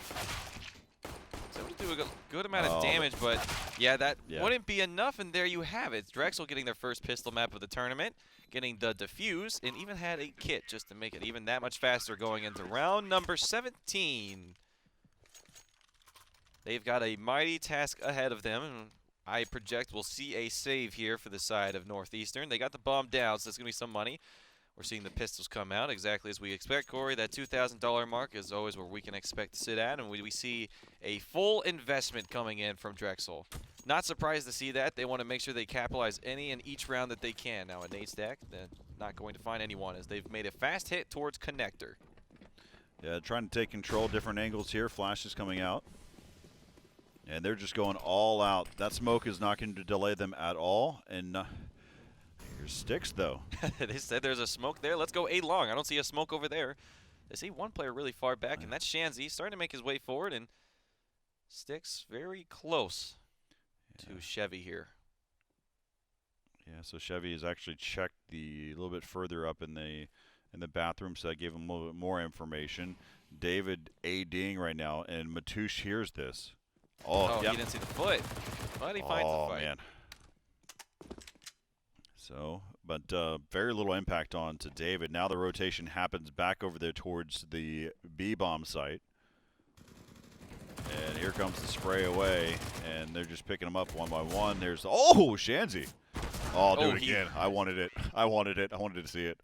So to do a good amount of damage, but yeah, that wouldn't be enough, and there you have it. Drexel getting their first pistol map of the tournament, getting the defuse, and even had a kit just to make it even that much faster going into round number 17. They've got a mighty task ahead of them, and I project we'll see a save here for the side of Northeastern. They got the bomb down, so that's going to be some money. We're seeing the pistols come out exactly as we expect, Corey. That $2,000 mark is always where we can expect to sit at, and we see a full investment coming in from Drexel. Not surprised to see that. They want to make sure they capitalize any and each round that they can. Now, a nade stack, they're not going to find anyone as they've made a fast hit towards Connector. Yeah, trying to take control, different angles here. Flash is coming out. And they're just going all out. That smoke is not going to delay them at all. And here's Sticks, though. They said there's a smoke there. Let's go A long. I don't see a smoke over there. They see one player really far back, and that's Shanzi starting to make his way forward. And Sticks very close to Chevy here. Yeah, so Chevy has actually checked a little bit further up in the bathroom, so that gave him a little bit more information. David ADing right now, and Matoush hears this. Oh, he didn't see the foot, but he finds the fight. Man. So, but very little impact on to David. Now the rotation happens back over there towards the B-bomb site. And here comes the spray away, and they're just picking them up one by one. There's, Shanzi. Oh, do it again. I wanted it. I wanted to see it.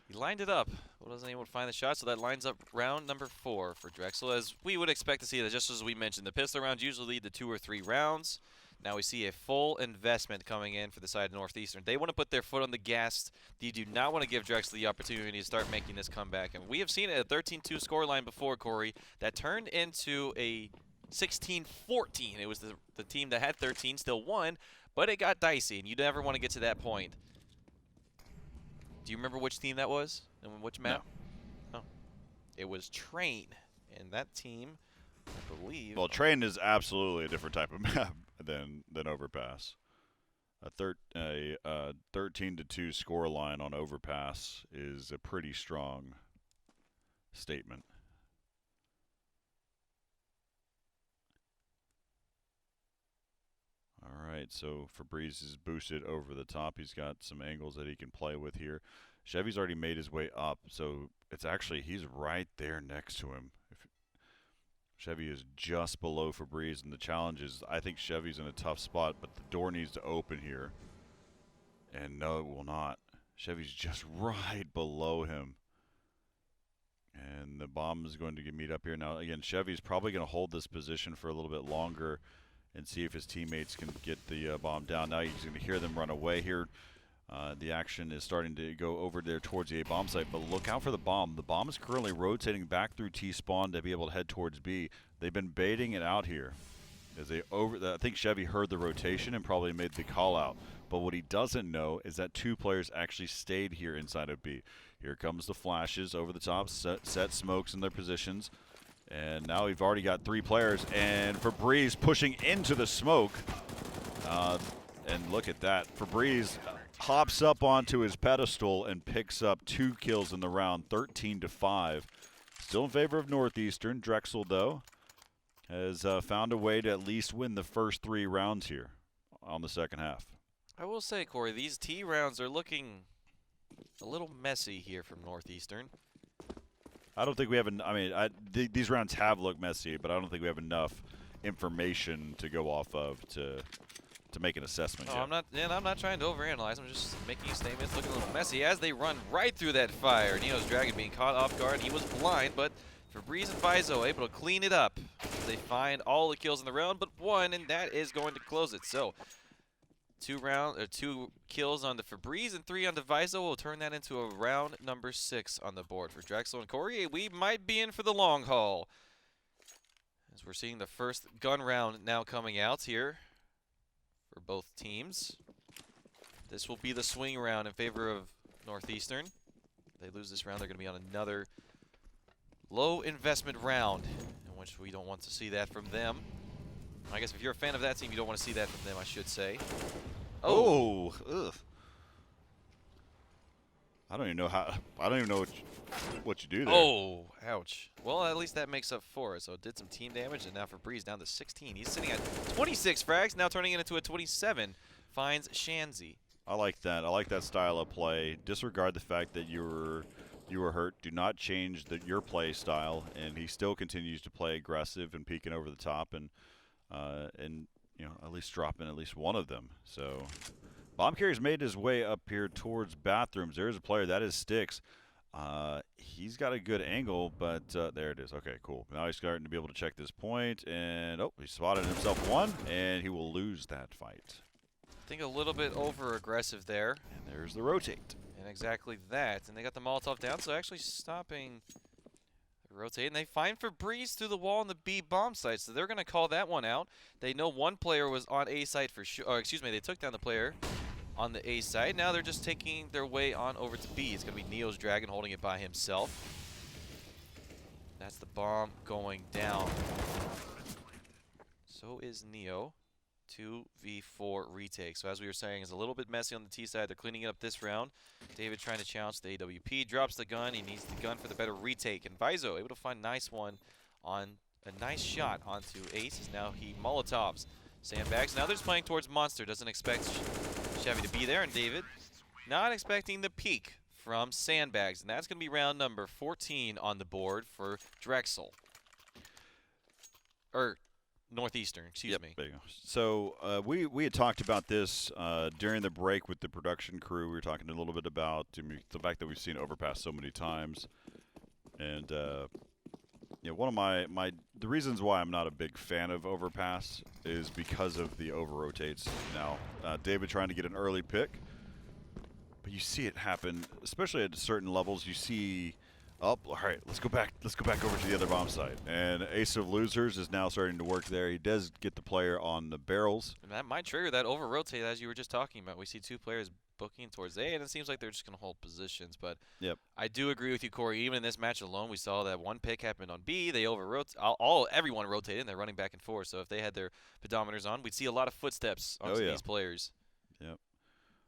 He lined it up. Wasn't able to find the shot, so that lines up round number 4 for Drexel, as we would expect to see that, just as we mentioned. The pistol rounds usually lead to 2 or 3 rounds. Now we see a full investment coming in for the side of Northeastern. They want to put their foot on the gas. They do not want to give Drexel the opportunity to start making this comeback. And we have seen it at a 13-2 scoreline before, Corey, that turned into a 16-14. It was the team that had 13 still won, but it got dicey, and you never want to get to that point. Do you remember which team that was and which map? No. Oh. It was Train, and that team, I believe. Well, Train is absolutely a different type of map than Overpass. A 13-2 score line on Overpass is a pretty strong statement. All right, so Febreze is boosted over the top. He's got some angles that he can play with here. Chevy's already made his way up, so it's actually, he's right there next to him. Chevy is just below Febreze, and the challenge is, I think Chevy's in a tough spot, but the door needs to open here. And no, it will not. Chevy's just right below him. And the bomb is going to meet up here. Now, again, Chevy's probably going to hold this position for a little bit longer and see if his teammates can get the bomb down. Now he's going to hear them run away here. The action is starting to go over there towards the A bomb site, but look out for the bomb. The bomb is currently rotating back through T-spawn to be able to head towards B. They've been baiting it out here. I think Chevy heard the rotation and probably made the call out. But what he doesn't know is that 2 players actually stayed here inside of B. Here comes the flashes over the top, set smokes in their positions. And now we've already got 3 players, and Febreze pushing into the smoke. And look at that. Febreze hops up onto his pedestal and picks up 2 kills in the round, 13-5. Still in favor of Northeastern. Drexel, though, has found a way to at least win the first 3 rounds here on the second half. I will say, Corey, these T rounds are looking a little messy here from Northeastern. I don't think we have these rounds have looked messy, but I don't think we have enough information to go off of to make an assessment yet. I'm not trying to overanalyze. I'm just making a statement. It's looking a little messy as they run right through that fire. Nino's Dragon being caught off guard. He was blind, but Febreze and Vizo able to clean it up. They find all the kills in the round but 1, and that is going to close it. So 2 kills on the Febreze and 3 on the Vizo will turn that into a round number 6 on the board for Drexel and Corey. We might be in for the long haul, as we're seeing the first gun round now coming out here for both teams. This will be the swing round in favor of Northeastern. If they lose this round, they're going to be on another low investment round, in which we don't want to see that from them. I guess if you're a fan of that team, you don't want to see that from them, I should say. Oh, ugh. I don't even know how. I don't even know what you do there. Oh, ouch. Well, at least that makes up for it. So it did some team damage, and now for Breeze down to 16. He's sitting at 26 frags, now turning it into a 27. Finds Shanzi. I like that. I like that style of play. Disregard the fact that you were hurt. Do not change your play style, and he still continues to play aggressive and peeking over the top, and you know, at least dropping at least one of them. So Bomb Carrier's made his way up here towards bathrooms. There's a player. That is Styx. He's got a good angle, but there it is. Okay, cool. Now he's starting to be able to check this point, and oh, he spotted himself one, and he will lose that fight. I think a little bit over-aggressive there. And there's the rotate. And exactly that. And they got the Molotov down, so actually stopping the rotate. And they find Febreze through the wall on the B bomb site, so they're going to call that one out. They know one player was on A site for sure. Oh, excuse me, they took down the player on the A side. Now they're just taking their way on over to B. It's going to be Neo's Dragon holding it by himself. That's the bomb going down. So is Neo. 2v4 retake. So as we were saying, it's a little bit messy on the T side. They're cleaning it up this round. David trying to challenge the AWP. Drops the gun. He needs the gun for the better retake. And Vizo able to find a nice one on a nice shot onto Ace. Now he Molotovs. Sandbags. Now they're just playing towards Monster. Doesn't expect Chevy to be there. And David not expecting the peek from Sandbags. And that's going to be round number 14 on the board for Drexel. Northeastern, excuse me. There you go. So we had talked about this during the break with the production crew. We were talking a little bit about the fact that we've seen Overpass so many times, and you know, one of the reasons why I'm not a big fan of Overpass is because of the over rotates. Now, David trying to get an early pick, but you see it happen, especially at certain levels. You see. All right, let's go back over to the other bomb site. And Ace of Losers is now starting to work there. He does get the player on the barrels. And that might trigger that over-rotate as you were just talking about. We see two players booking towards A, and it seems like they're just going to hold positions. But yep. I do agree with you, Corey. Even in this match alone, we saw that one pick happened on B. They over-rotate. Everyone rotated, and they're running back and forth. So if they had their pedometers on, we'd see a lot of footsteps onto these players. Yep.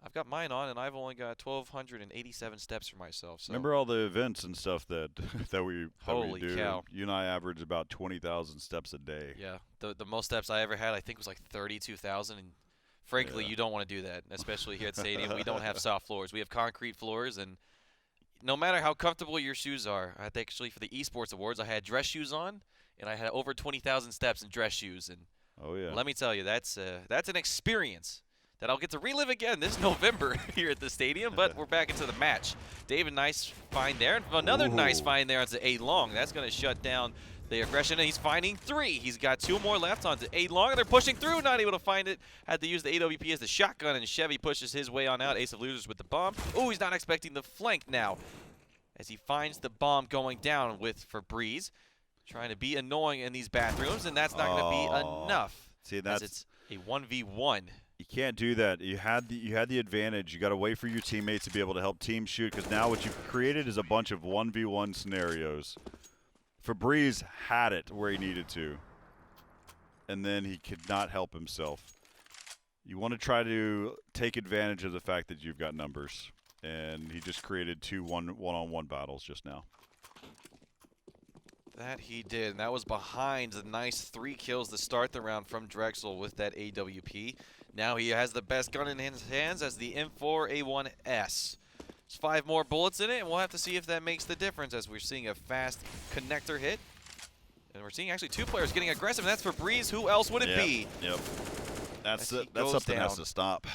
I've got mine on, and I've only got 1,287 steps for myself. So. Remember all the events and stuff that we Holy do? cow. You and I average about 20,000 steps a day. Yeah, the most steps I ever had, I think, was like 32,000. And frankly, you don't want to do that, especially here at Stadium. We don't have soft floors. We have concrete floors, and no matter how comfortable your shoes are, I think actually for the Esports Awards, I had dress shoes on, and I had over 20,000 steps in dress shoes. And let me tell you, that's an experience that I'll get to relive again this November here at the stadium, but we're back into the match. David, nice find there. And another nice find there onto A long. That's going to shut down the aggression, and he's finding 3. He's got 2 more left onto A long, and they're pushing through, not able to find it. Had to use the AWP as the shotgun, and Chevy pushes his way on out. Ace of Losers with the bomb. Oh, he's not expecting the flank now as he finds the bomb going down with Febreze. Trying to be annoying in these bathrooms, and that's not going to be enough. See, that's it's a 1v1. You can't do that. You had the advantage. You got to wait for your teammates to be able to help team shoot, because now what you've created is a bunch of 1v1 scenarios. Febreze had it where he needed to, and then he could not help himself. You want to try to take advantage of the fact that you've got numbers, and he just created 2 one-on-one battles just now. That he did, and that was behind the nice 3 kills to start the round from Drexel with that AWP. Now he has the best gun in his hands as the M4A1S. There's 5 more bullets in it, and we'll have to see if that makes the difference as we're seeing a fast connector hit. And we're seeing actually 2 players getting aggressive, and that's Febreze. Who else would it be? Yep. That's something that has to stop.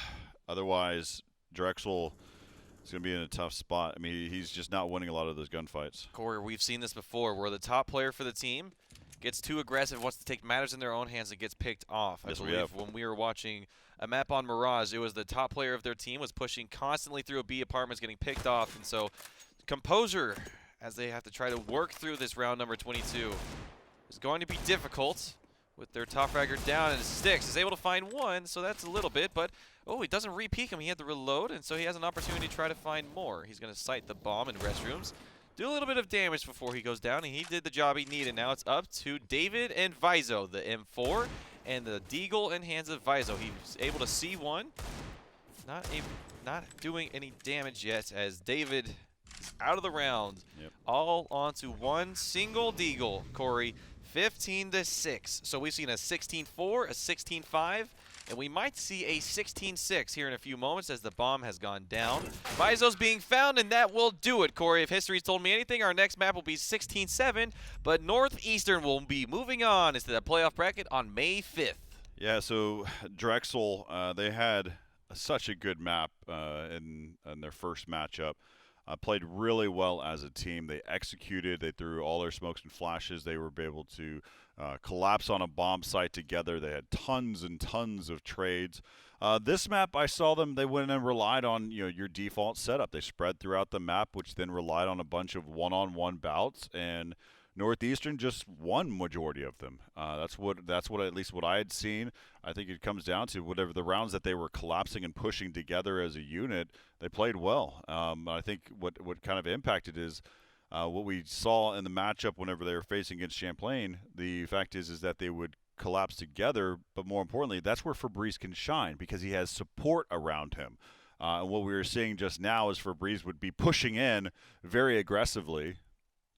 Otherwise, Drexel is going to be in a tough spot. I mean, he's just not winning a lot of those gunfights. Corey, we've seen this before, where the top player for the team gets too aggressive, wants to take matters in their own hands, and gets picked off. I believe when we were watching a map on Mirage, it was the top player of their team was pushing constantly through a B apartments, getting picked off. And so composure as they have to try to work through this round number 22 is going to be difficult with their top fragger down, and Styx is able to find 1, so that's a little bit, but he doesn't re-peek him. He had to reload, and so he has an opportunity to try to find more. He's going to sight the bomb in restrooms, do a little bit of damage before he goes down, and he did the job he needed. Now it's up to David and Vizo, the M4 and the deagle in hands of Vizo. He's able to see one. Not doing any damage yet as David is out of the round. Yep. All onto one single deagle, Corey. 15-6. So we've seen a 16-4, a 16-5, and we might see a 16-6 here in a few moments as the bomb has gone down. Vizo's being found, and that will do it, Corey. If history's told me anything, our next map will be 16-7, but Northeastern will be moving on into the playoff bracket on May 5th. Yeah, so Drexel, they had such a good map in their first matchup. Played really well as a team. They executed. They threw all their smokes and flashes. They were able to collapse on a bomb site together. They had tons and tons of trades. This map, I saw them. They went and relied on your default setup. They spread throughout the map, which then relied on a bunch of one-on-one bouts, and Northeastern just won majority of them. That's what at least what I had seen. I think it comes down to whatever the rounds that they were collapsing and pushing together as a unit. They played well. I think what kind of impacted is what we saw in the matchup whenever they were facing against Champlain. The fact is that they would collapse together, but more importantly, that's where Fabrice can shine because he has support around him. And what we were seeing just now is Fabrice would be pushing in very aggressively.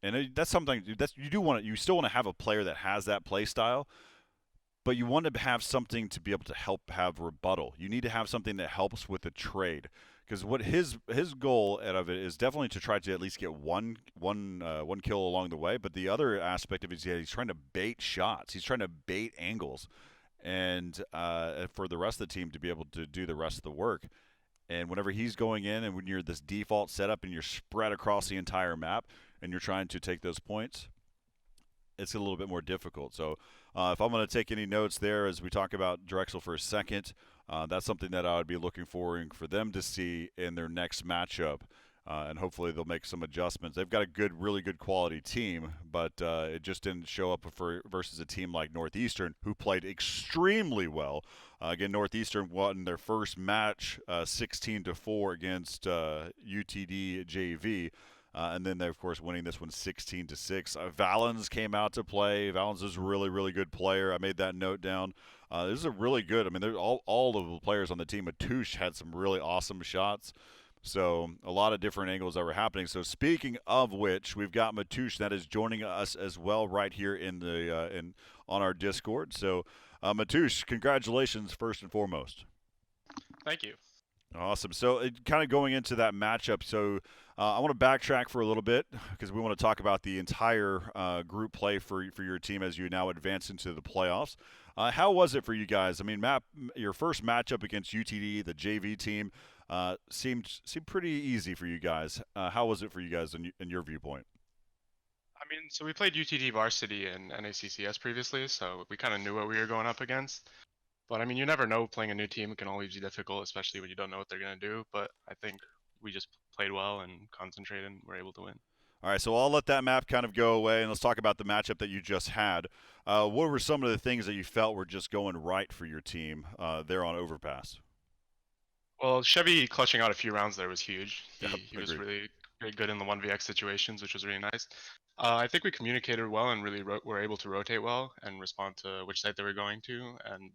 And that's something you still want to have a player that has that play style, but you want to have something to be able to help have rebuttal. You need to have something that helps with the trade, because what his goal out of it is definitely to try to at least get one kill along the way. But the other aspect of it is he's trying to bait shots. He's trying to bait angles, and for the rest of the team to be able to do the rest of the work. And whenever he's going in, and when you're this default setup and you're spread across the entire map, and you're trying to take those points, it's a little bit more difficult. So if I'm going to take any notes there as we talk about Drexel for a second, that's something that I would be looking for them to see in their next matchup. And hopefully they'll make some adjustments. They've got a really good quality team, but it just didn't show up versus a team like Northeastern, who played extremely well. Again, Northeastern won their first match 16-4 against UTD JV. And then they're, of course, winning this one 16-6. Valens came out to play. Valens is a really, really good player. I made that note down. This is a really good. I mean, there's all of the players on the team. Matouche had some really awesome shots. So a lot of different angles that were happening. So speaking of which, we've got Matouche that is joining us as well right here on our Discord. So Matouche, congratulations first and foremost. Thank you. Awesome. So kind of going into that matchup, so I want to backtrack for a little bit because we want to talk about the entire group play for your team as you now advance into the playoffs. How was it for you guys? I mean, your first matchup against UTD, the JV team, seemed pretty easy for you guys. How was it for you guys in your viewpoint? I mean, so we played UTD varsity and NACCS previously, so we kind of knew what we were going up against. But I mean, you never know. Playing a new team can always be difficult, especially when you don't know what they're going to do. But I think we just played well and concentrated and were able to win. All right, so I'll let that map kind of go away, and let's talk about the matchup that you just had. What were some of the things that you felt were just going right for your team there on Overpass? Well, Chevy clutching out a few rounds there was huge. He was agreed. really very good in the 1vx situations, which was really nice. I think we communicated well and really were able to rotate well and respond to which site they were going to, and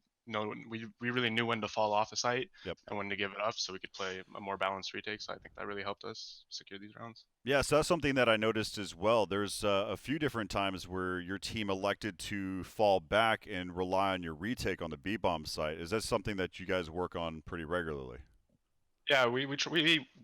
we really knew when to fall off a site and when to give it up, so we could play a more balanced retake. So I think that really helped us secure these rounds. Yeah, so that's something that I noticed as well. There's a few different times where your team elected to fall back and rely on your retake on the B-bomb site. Is that something that you guys work on pretty regularly? Yeah, we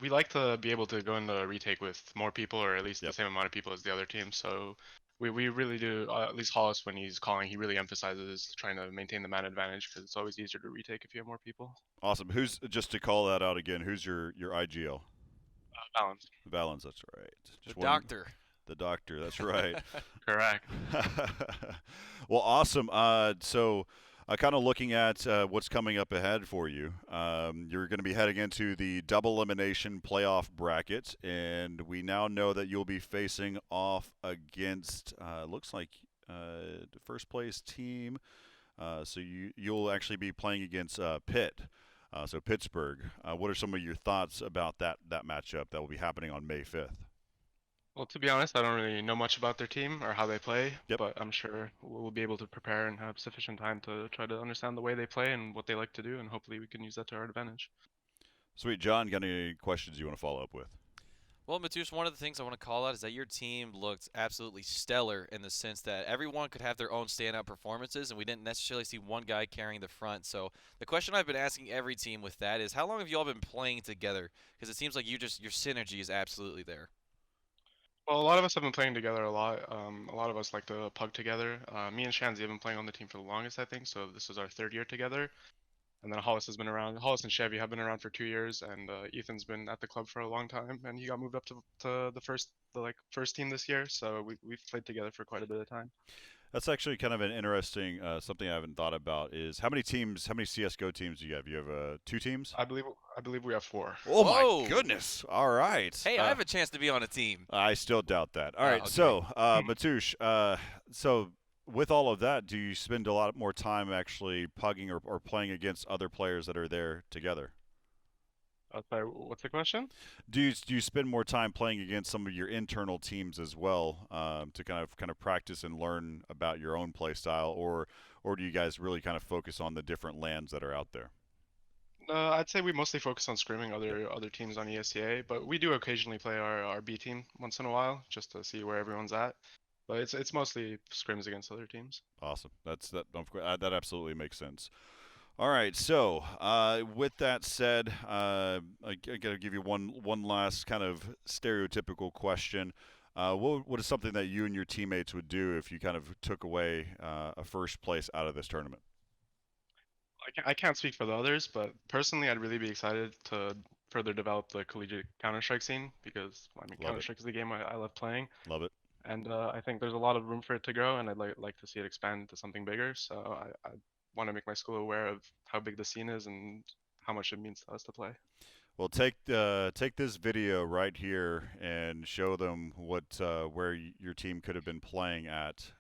like to be able to go into a retake with more people, or at least the same amount of people as the other team. So we really do, at least Hollis, when he's calling, he really emphasizes trying to maintain the man advantage, because it's always easier to retake if you have more people. Awesome. Just to call that out again, who's your IGL? Valens. Valens, that's right. The doctor. The doctor, that's right. Correct. Well, awesome. So kind of looking at what's coming up ahead for you. You're going to be heading into the double elimination playoff bracket, and we now know that you'll be facing off against, looks like the first place team. So you'll actually be playing against Pitt. So Pittsburgh. What are some of your thoughts about that matchup that will be happening on May 5th? Well, to be honest, I don't really know much about their team or how they play, Yep. but I'm sure we'll be able to prepare and have sufficient time to try to understand the way they play and what they like to do, and hopefully we can use that to our advantage. Sweet. John, got any questions you want to follow up with? Well, Matush, one of the things I want to call out is that your team looked absolutely stellar in the sense that everyone could have their own standout performances, and we didn't necessarily see one guy carrying the front. So the question I've been asking every team with that is, how long have you all been playing together? Because it seems like your synergy is absolutely there. Well, a lot of us have been playing together a lot. A lot of us like to pug together. Me and Shanzi have been playing on the team for the longest, I think, so this is our third year together. And then Hollis has been around. Hollis and Chevy have been around for 2 years, and Ethan's been at the club for a long time, and he got moved up to the first team this year. So we've played together for quite a bit of time. That's actually kind of an interesting something I haven't thought about is how many teams, how many CS:GO teams do you have? You have 2 teams? I believe we have 4. Oh Whoa. my goodness! All right. Hey, I have a chance to be on a team. I still doubt that. All right. Okay. So, Matush, so with all of that, do you spend a lot more time actually pugging or playing against other players that are there together? Sorry, what's the question? Do you spend more time playing against some of your internal teams as well to kind of practice and learn about your own play style, or do you guys really kind of focus on the different lands that are out there? I'd say we mostly focus on scrimming other teams on ESCA, but we do occasionally play our B team once in a while just to see where everyone's at. But it's mostly scrims against other teams. Awesome. That absolutely makes sense. All right. So, with that said, I got to give you one last kind of stereotypical question. What is something that you and your teammates would do if you kind of took away a first place out of this tournament? I can't speak for the others, but personally, I'd really be excited to further develop the collegiate Counter-Strike scene because I mean Love it. Counter-Strike is the game I love playing, Love it. and I think there's a lot of room for it to grow, and I'd like to see it expand into something bigger. So I want to make my school aware of how big the scene is and how much it means to us to play. Well, take this video right here and show them where your team could have been playing at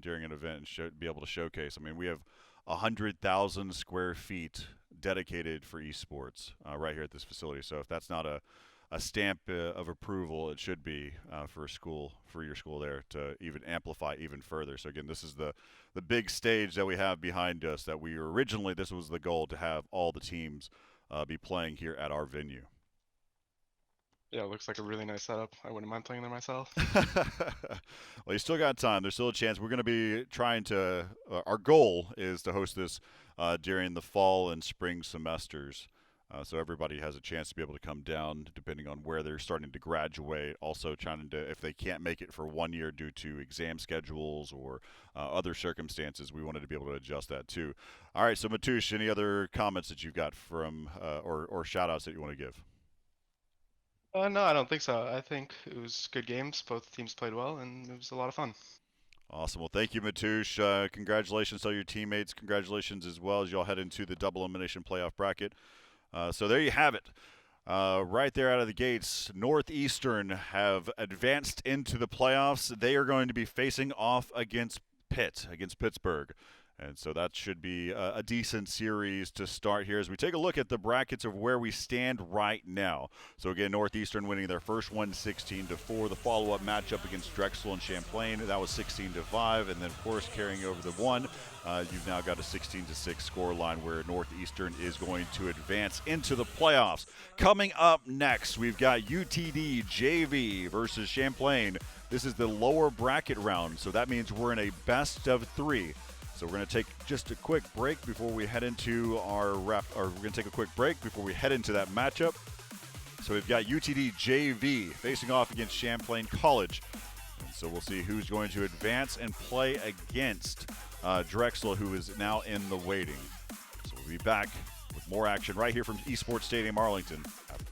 during an event and be able to showcase. I mean, we have 100,000 square feet dedicated for esports right here at this facility. So if that's not a stamp of approval, it should be for your school there to even amplify even further. So again, this is the big stage that we have behind us. That we originally this was the goal to have all the teams be playing here at our venue. Yeah, it looks like a really nice setup. I wouldn't mind playing there myself. Well, you still got time. There's still a chance. We're going to be trying to. Our goal is to host this during the fall and spring semesters, so everybody has a chance to be able to come down, depending on where they're starting to graduate. Also, trying to, if they can't make it for 1 year due to exam schedules or other circumstances, we wanted to be able to adjust that too. All right. So, Matush, any other comments that you've got from or shout outs that you want to give? No, I don't think so. I think it was good games. Both teams played well, and it was a lot of fun. Awesome. Well, thank you, Matush. Congratulations to all your teammates. Congratulations as well as y'all head into the double elimination playoff bracket. So there you have it. Right there out of the gates, Northeastern have advanced into the playoffs. They are going to be facing off against Pittsburgh. And so that should be a decent series to start here as we take a look at the brackets of where we stand right now. So again, Northeastern winning their first one 16-4. The follow-up matchup against Drexel and Champlain, that was 16-5. And then, of course, carrying over the one, you've now got a 16-6 score line where Northeastern is going to advance into the playoffs. Coming up next, we've got UTD JV versus Champlain. This is the lower bracket round, so that means we're in a best of 3. So we're going to take just a quick break before we head into we're going to take a quick break before we head into that matchup. So we've got UTD JV facing off against Champlain College. And so we'll see who's going to advance and play against Drexel, who is now in the waiting. So we'll be back with more action right here from Esports Stadium Arlington after